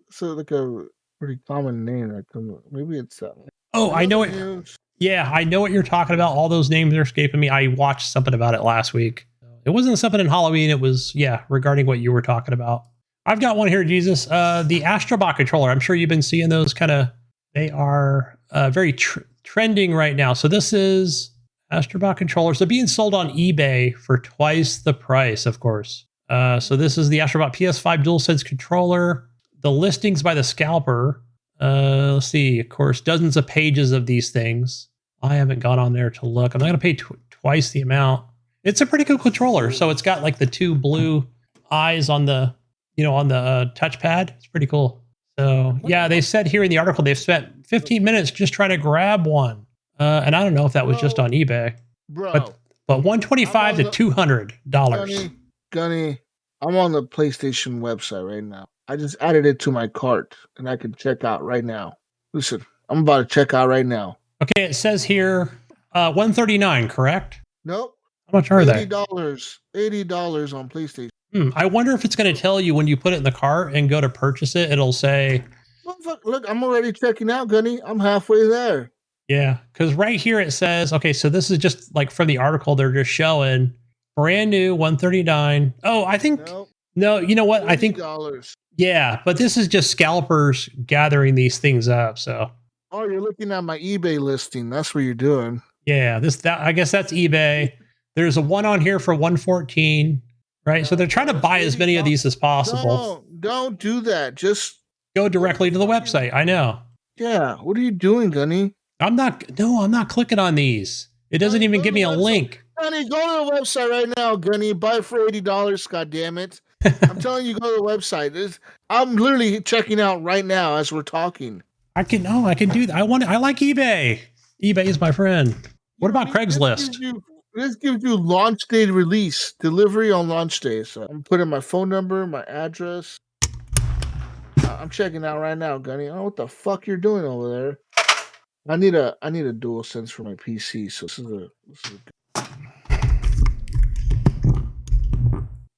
Speaker 2: So like a pretty common name. Maybe it's that.
Speaker 3: Oh, I know it. Yeah, I know what you're talking about. All those names are escaping me. I watched something about it last week. It wasn't something in Halloween. It was, regarding what you were talking about. I've got one here, Jesus. The Astrobot controller. I'm sure you've been seeing those they are very trending right now. So this is Astrobot controllers. They're being sold on eBay for twice the price, of course. So this is the Astrobot PS5 DualSense controller. The listings by the scalper. Let's see, of course, dozens of pages of these things. I haven't gone on there to look. I'm not going to pay twice the amount. It's a pretty cool controller. So it's got like the 2 blue eyes on the, on the touchpad. It's pretty cool. So yeah, they said here in the article, they've spent 15 minutes just trying to grab one. And I don't know if that was just on eBay, but $125 to $200.
Speaker 2: Gunny, I'm on the PlayStation website right now. I just added it to my cart, and I can check out right now. Listen, I'm about to check out right now.
Speaker 3: Okay, it says here $139, correct?
Speaker 2: Nope.
Speaker 3: How much are they?
Speaker 2: $80 on PlayStation.
Speaker 3: I wonder if it's going to tell you when you put it in the cart and go to purchase it. It'll say,
Speaker 2: "Look, I'm already checking out, Gunny. I'm halfway there."
Speaker 3: Yeah, because right here it says, okay, so this is just like from the article. They're just showing brand new $139. Oh, I think no. You know what? I think
Speaker 2: $80.
Speaker 3: Yeah, but this is just scalpers gathering these things up. So.
Speaker 2: Oh, you're looking at my eBay listing. That's what you're doing.
Speaker 3: Yeah, I guess that's eBay. There's a one on here for $114, right? So they're trying to buy as many of these as possible.
Speaker 2: Don't do that. Just
Speaker 3: go directly to the website. I know.
Speaker 2: Yeah, what are you doing, Gunny?
Speaker 3: I'm not clicking on these. It doesn't even give me a link.
Speaker 2: Gunny, go to the website right now, Gunny. Buy it for $80, God damn it. I'm telling you, go to the website. I'm literally checking out right now as we're talking.
Speaker 3: I can do that. I like eBay. eBay is my friend. What about Craigslist?
Speaker 2: This gives you launch day release, delivery on launch day. So I'm putting my phone number, my address. I'm checking out right now, Gunny. I don't know what the fuck you're doing over there. I need a dual sense for my PC. So this is a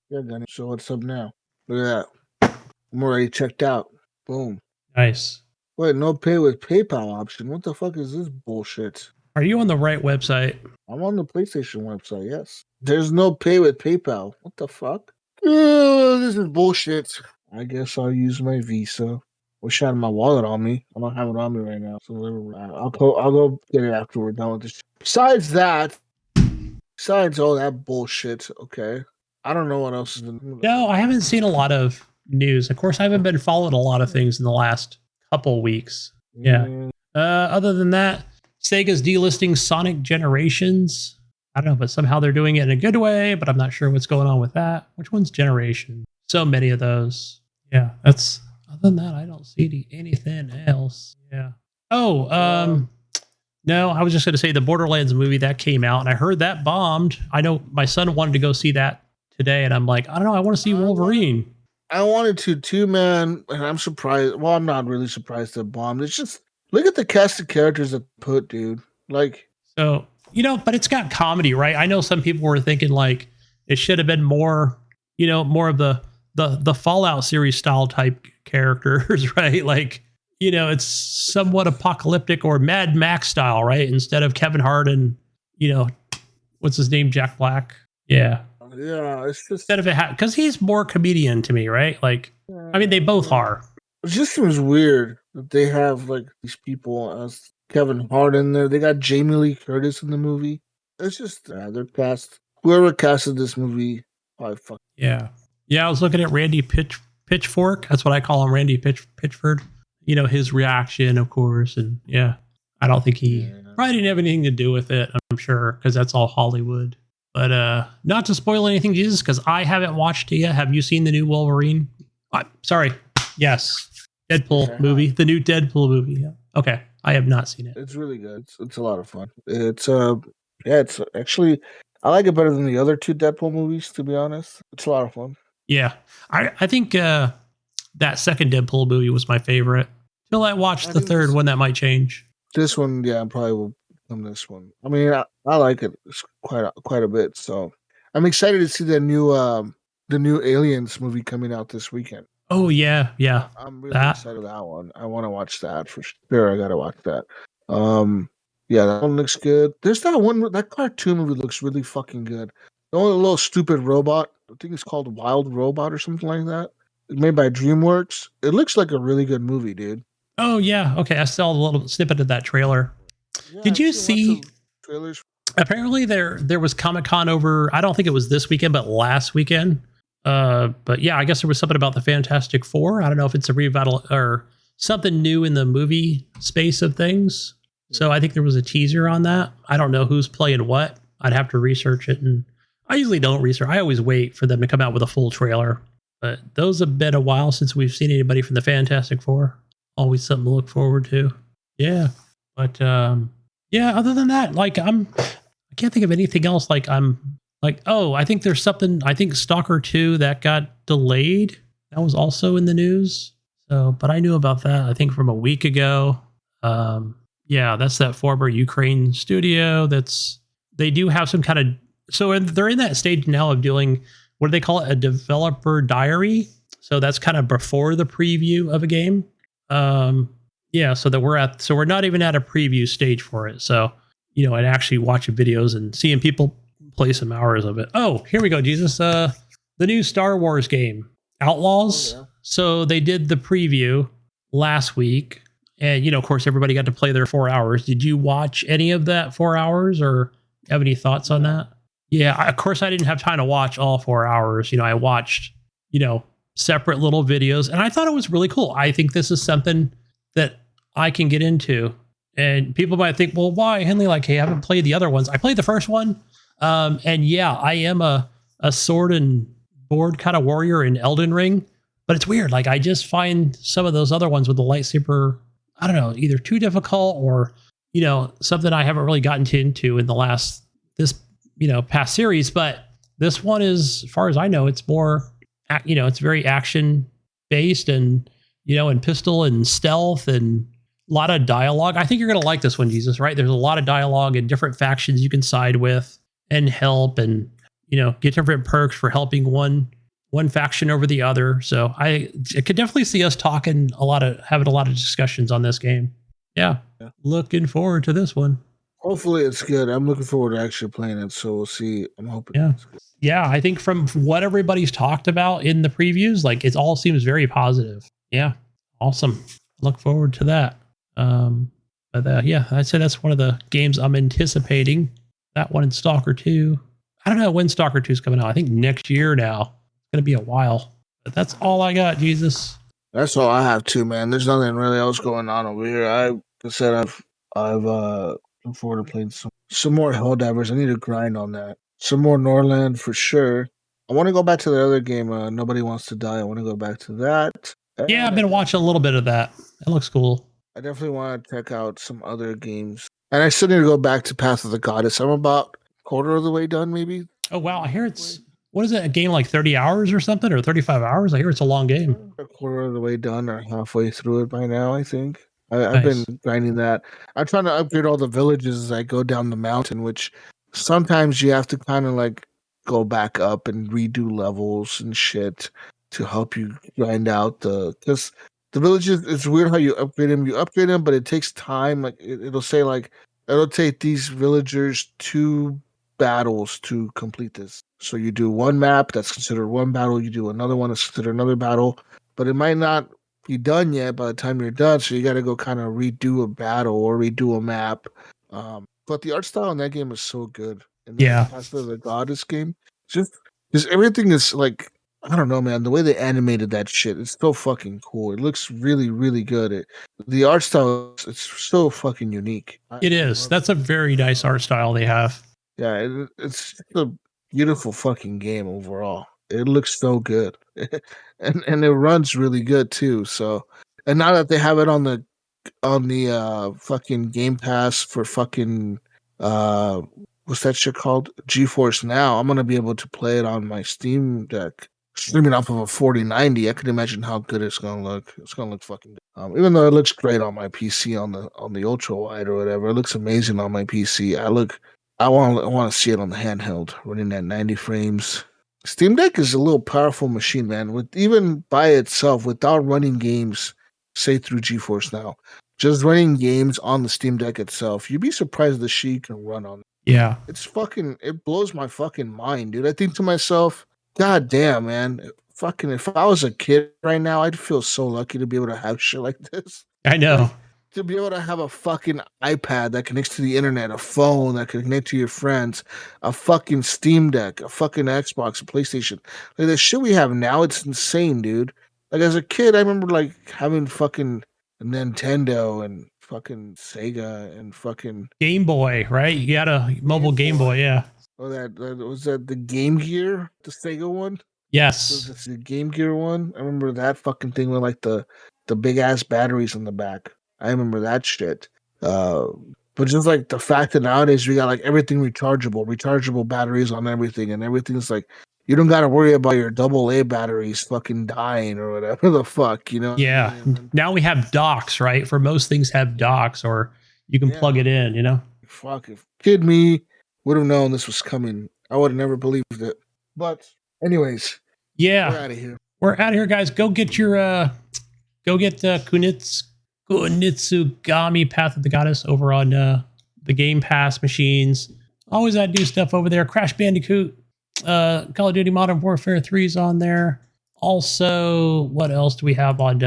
Speaker 2: yeah, Gunny. So what's up now? Look at that. I'm already checked out. Boom.
Speaker 3: Nice.
Speaker 2: Wait, no pay with PayPal option. What the fuck is this bullshit?
Speaker 3: Are you on the right website?
Speaker 2: I'm on the PlayStation website, yes. There's no pay with PayPal. What the fuck? This is bullshit. I guess I'll use my Visa. Wish I had my wallet on me. I don't have it on me right now. So I'll go get it after we're done with this. Besides all that bullshit, okay. I don't know what else is in.
Speaker 3: No, I haven't seen a lot of news. Of course, I haven't been following a lot of things in the last couple weeks. Yeah. Other than that, Sega's delisting Sonic Generations. I don't know, but somehow they're doing it in a good way, but I'm not sure what's going on with that. Which one's Generation? So many of those. Yeah, that's other than that, I don't see anything else. Yeah. Oh, no, I was just going to say the Borderlands movie that came out, and I heard that bombed. I know my son wanted to go see that today, and I'm like, I don't know, I want to see Wolverine.
Speaker 2: I wanted to too, man, and I'm surprised. Well, I'm not really surprised that bombed. It's just look at the cast of characters that put, dude. Like,
Speaker 3: so but it's got comedy, right? I know some people were thinking like it should have been more, more of the Fallout series style type characters, right? Like, it's somewhat apocalyptic or Mad Max style, right? Instead of Kevin Hart and, what's his name, Jack Black. Yeah.
Speaker 2: Yeah, it's just
Speaker 3: instead of it because he's more comedian to me, right? Like, I mean, they both are.
Speaker 2: It just seems weird that they have like these people as Kevin Hart in there. They got Jamie Lee Curtis in the movie. It's just they're cast. Whoever casted this movie, probably fuck.
Speaker 3: Yeah. I was looking at Randy Pitchfork. That's what I call him, Randy Pitchford. His reaction, of course, and yeah, I don't think he probably didn't have anything to do with it. I'm sure because that's all Hollywood. But not to spoil anything, Jesus, because I haven't watched it yet. Have you seen the new Wolverine? Sorry. Yes. Deadpool movie. The new Deadpool movie. Yeah. Okay. I have not seen it.
Speaker 2: It's really good. It's a lot of fun. It's it's actually, I like it better than the other two Deadpool movies, to be honest. It's a lot of fun.
Speaker 3: Yeah. I think that second Deadpool movie was my favorite. Till I watched the third one, that might change.
Speaker 2: This one, yeah, probably will become this one. I mean, I like it quite a bit. So I'm excited to see the new Aliens movie coming out this weekend.
Speaker 3: Oh yeah.
Speaker 2: I'm really excited about that one. I want to watch that for sure. I gotta watch that. Yeah, that one looks good. There's that cartoon movie looks really fucking good. The only little stupid robot, I think it's called Wild Robot or something like that. It's made by DreamWorks. It looks like a really good movie, dude.
Speaker 3: Oh yeah. Okay, I saw a little snippet of that trailer. Yeah, did you see
Speaker 2: trailers?
Speaker 3: Apparently there was Comic-Con over, I don't think it was this weekend, but last weekend. But yeah, I guess there was something about the Fantastic Four. I don't know if it's a revival or something new in the movie space of things. So I think there was a teaser on that. I don't know who's playing what. I'd have to research it. And I usually don't research. I always wait for them to come out with a full trailer. But those have been a while since we've seen anybody from the Fantastic Four. Always something to look forward to. Yeah. But yeah, other than that, like I can't think of anything else. Like I think there's something, I think Stalker 2 that got delayed. That was also in the news. So, but I knew about that, I think from a week ago. Yeah, that's that former Ukraine studio. They do have some kind of, so they're in that stage now of doing, what do they call it? A developer diary. So that's kind of before the preview of a game. Yeah, so we're not even at a preview stage for it. So, and actually watching videos and seeing people play some hours of it. Oh, here we go, Jesus. The new Star Wars game, Outlaws. Oh, yeah. So they did the preview last week. And, of course, everybody got to play their 4 hours. Did you watch any of that 4 hours or have any thoughts on that? Yeah, of course, I didn't have time to watch all 4 hours. I watched, separate little videos, and I thought it was really cool. I think this is something that I can get into. And people might think, well, why, Henley? Like, hey, I haven't played the other ones. I played the first one. And yeah, I am a sword and board kind of warrior in Elden Ring, but it's weird. Like, I just find some of those other ones with the lightsaber, I don't know, either too difficult or, something I haven't really gotten into in this past series. But this one is, as far as I know, it's more, it's very action based and, and pistol and stealth and a lot of dialogue. I think you're going to like this one, Jesus, right? There's a lot of dialogue and different factions you can side with and help and, get different perks for helping one faction over the other. So I could definitely see us having a lot of discussions on this game. Yeah. Looking forward to this one.
Speaker 2: Hopefully it's good. I'm looking forward to actually playing it. So we'll see. I'm hoping.
Speaker 3: Yeah.
Speaker 2: It's good.
Speaker 3: Yeah. I think from what everybody's talked about in the previews, like it all seems very positive. Yeah. Awesome. Look forward to that. Yeah, I'd say that's one of the games I'm anticipating. That one and Stalker 2. I don't know when Stalker 2 is coming out. I think next year now. It's going to be a while. But that's all I got, Jesus.
Speaker 2: That's all I have too, man. There's nothing really else going on over here. Like I said, I've looking forward to playing some more Helldivers. I need to grind on that. Some more Norland for sure. I want to go back to the other game, Nobody Wants to Die. I want to go back to that.
Speaker 3: Yeah, I've been watching a little bit of that. It looks cool.
Speaker 2: I definitely want to check out some other games. And I still need to go back to Path of the Goddess. I'm about a quarter of the way done, maybe.
Speaker 3: Oh, wow. I hear what is it? A game like 30 hours or something, or 35 hours? I hear it's a long game.
Speaker 2: A quarter of the way done or halfway through it by now, I think. I've been grinding that. I'm trying to upgrade all the villages as I go down the mountain, which sometimes you have to kind of like go back up and redo levels and shit to help you grind out because the villages, it's weird how you upgrade them, but it takes time. Like it'll say like, it'll take these villagers 2 battles to complete this. So you do one map, that's considered one battle. You do another one, that's considered another battle. But it might not be done yet by the time you're done. So you got to go kind of redo a battle or redo a map. But the art style in that game is so good. And
Speaker 3: yeah.
Speaker 2: Path of the Goddess game, just everything is like, I don't know, man. The way they animated that shit, it's so fucking cool. It looks really, really good. The art style, it's so fucking unique.
Speaker 3: It is. That's a very nice art style they have.
Speaker 2: Yeah, it's a beautiful fucking game overall. It looks so good, and it runs really good too. So, and now that they have it on the fucking Game Pass for fucking what's that shit called? GeForce Now, I'm gonna be able to play it on my Steam Deck. Streaming off of a 4090, I can imagine how good it's gonna look. It's gonna look fucking good. Even though it looks great on my PC on the ultra wide or whatever, it looks amazing on my PC. I want to see it on the handheld running at 90 frames. Steam Deck is a little powerful machine, man. With even by itself, without running games, say through GeForce Now, just running games on the Steam Deck itself, you'd be surprised the shit you can run on.
Speaker 3: Yeah,
Speaker 2: it blows my fucking mind, dude. I think to myself, God damn, man. Fucking, if I was a kid right now, I'd feel so lucky to be able to have shit like this.
Speaker 3: I know.
Speaker 2: Like, to be able to have a fucking iPad that connects to the internet, a phone that can connect to your friends, a fucking Steam Deck, a fucking Xbox, a PlayStation. Like the shit we have now, it's insane, dude. Like as a kid, I remember like having fucking Nintendo and fucking Sega and fucking
Speaker 3: Game Boy, right? You got a mobile Game Boy, yeah.
Speaker 2: Oh, that was that the Game Gear, the Sega one.
Speaker 3: Yes.
Speaker 2: Was this the Game Gear one? I remember that fucking thing with like the big ass batteries on the back. I remember that shit. But just like the fact that nowadays we got like everything rechargeable batteries on everything, and everything's like you don't got to worry about your AA batteries fucking dying or whatever the fuck, you know?
Speaker 3: Yeah. Now we have docks, right? For most things have docks, or you can plug it in, you know?
Speaker 2: Fuck, if kid me would have known this was coming, I would have never believed it. But anyways,
Speaker 3: yeah,
Speaker 2: we're out of here.
Speaker 3: We're out of here, guys. Go get Kunitsugami Path of the Goddess over on the Game Pass machines. Always got new stuff over there. Crash Bandicoot, Call of Duty Modern Warfare 3 is on there. Also, what else do we have on?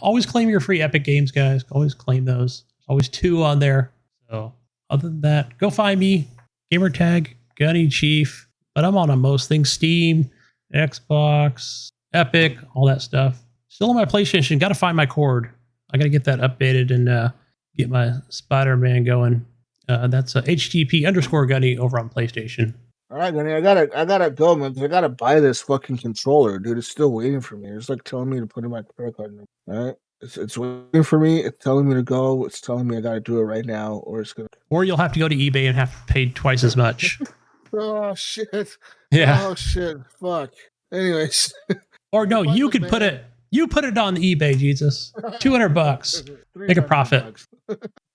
Speaker 3: Always claim your free Epic Games, guys. Always claim those. Always 2 on there. So other than that, go find me, gamertag Gunny Chief. But I'm on most things: Steam, Xbox, Epic, all that stuff. Still on my PlayStation. Got to find my cord. I got to get that updated and get my Spider-Man going. That's HGP_Gunny over on PlayStation.
Speaker 2: All right, Gunny, I gotta go, man. 'Cause I gotta buy this fucking controller, dude. It's still waiting for me. It's like telling me to put in my credit card number. All right, it's waiting for me. It's telling me to go. It's telling me I gotta do it right now, or it's gonna.
Speaker 3: Or you'll have to go to eBay and have to pay twice as much.
Speaker 2: Oh shit!
Speaker 3: Yeah.
Speaker 2: Oh shit! Fuck. Anyways.
Speaker 3: Or no, you could put it. You put it on eBay, Jesus. $200. Make a profit.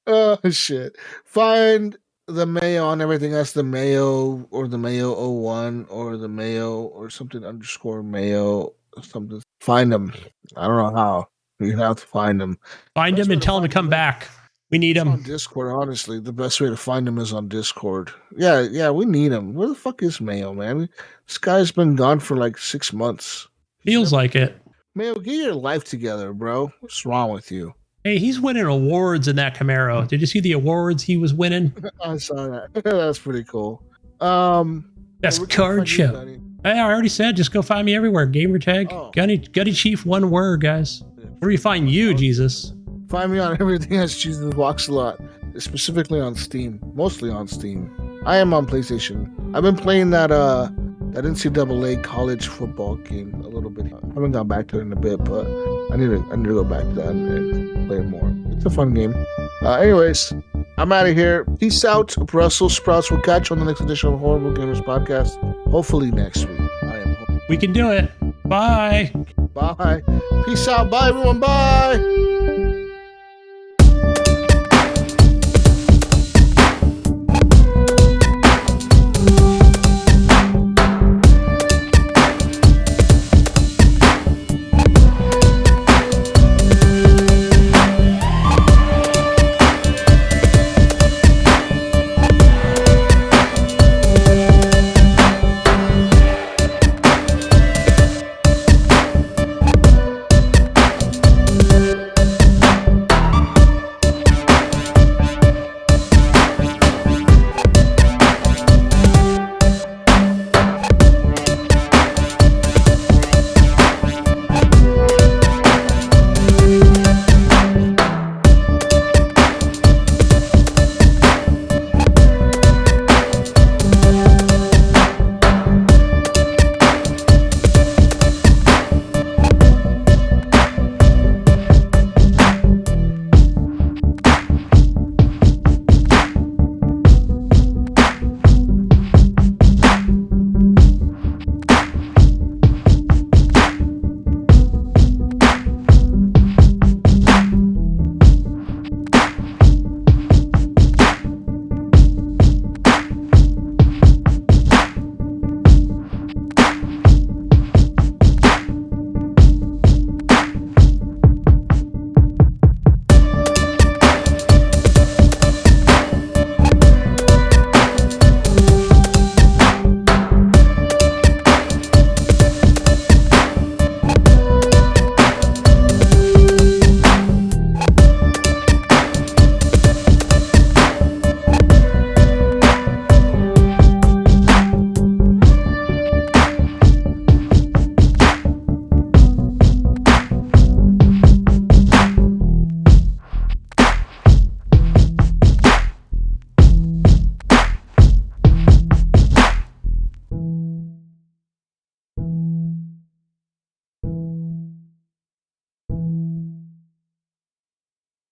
Speaker 2: Oh shit! Find the Mayo on everything else. The Mayo or the Mayo 01 or the Mayo or something _Mayo or something. Find them. I don't know how. You have to find them.
Speaker 3: Find him and tell him to come back. We need him.
Speaker 2: On Discord, honestly, the best way to find him is on Discord. Yeah, we need him. Where the fuck is Mayo, man? This guy's been gone for like 6 months.
Speaker 3: Feels like it.
Speaker 2: Mayo, get your life together, bro. What's wrong with you?
Speaker 3: Hey, he's winning awards in that Camaro. Did you see the awards he was winning?
Speaker 2: I saw that. That's pretty cool.
Speaker 3: Best card show. Hey, I already said, just go find me everywhere. Gamertag, Gunny Chief, one word, guys. Where do you find you, Jesus?
Speaker 2: Find me on everything as Jesus Walks a Lot, specifically on Steam, mostly on Steam. I am on PlayStation. I've been playing that NCAA college football game a little bit. I haven't gone back to it in a bit, but I need to go back to that and play it more. It's a fun game. Anyways, I'm out of here. Peace out, Brussels sprouts. We'll catch you on the next edition of Horrible Gamers Podcast. Hopefully next week.
Speaker 3: We can do it. Bye.
Speaker 2: Bye. Peace out. Bye, everyone. Bye.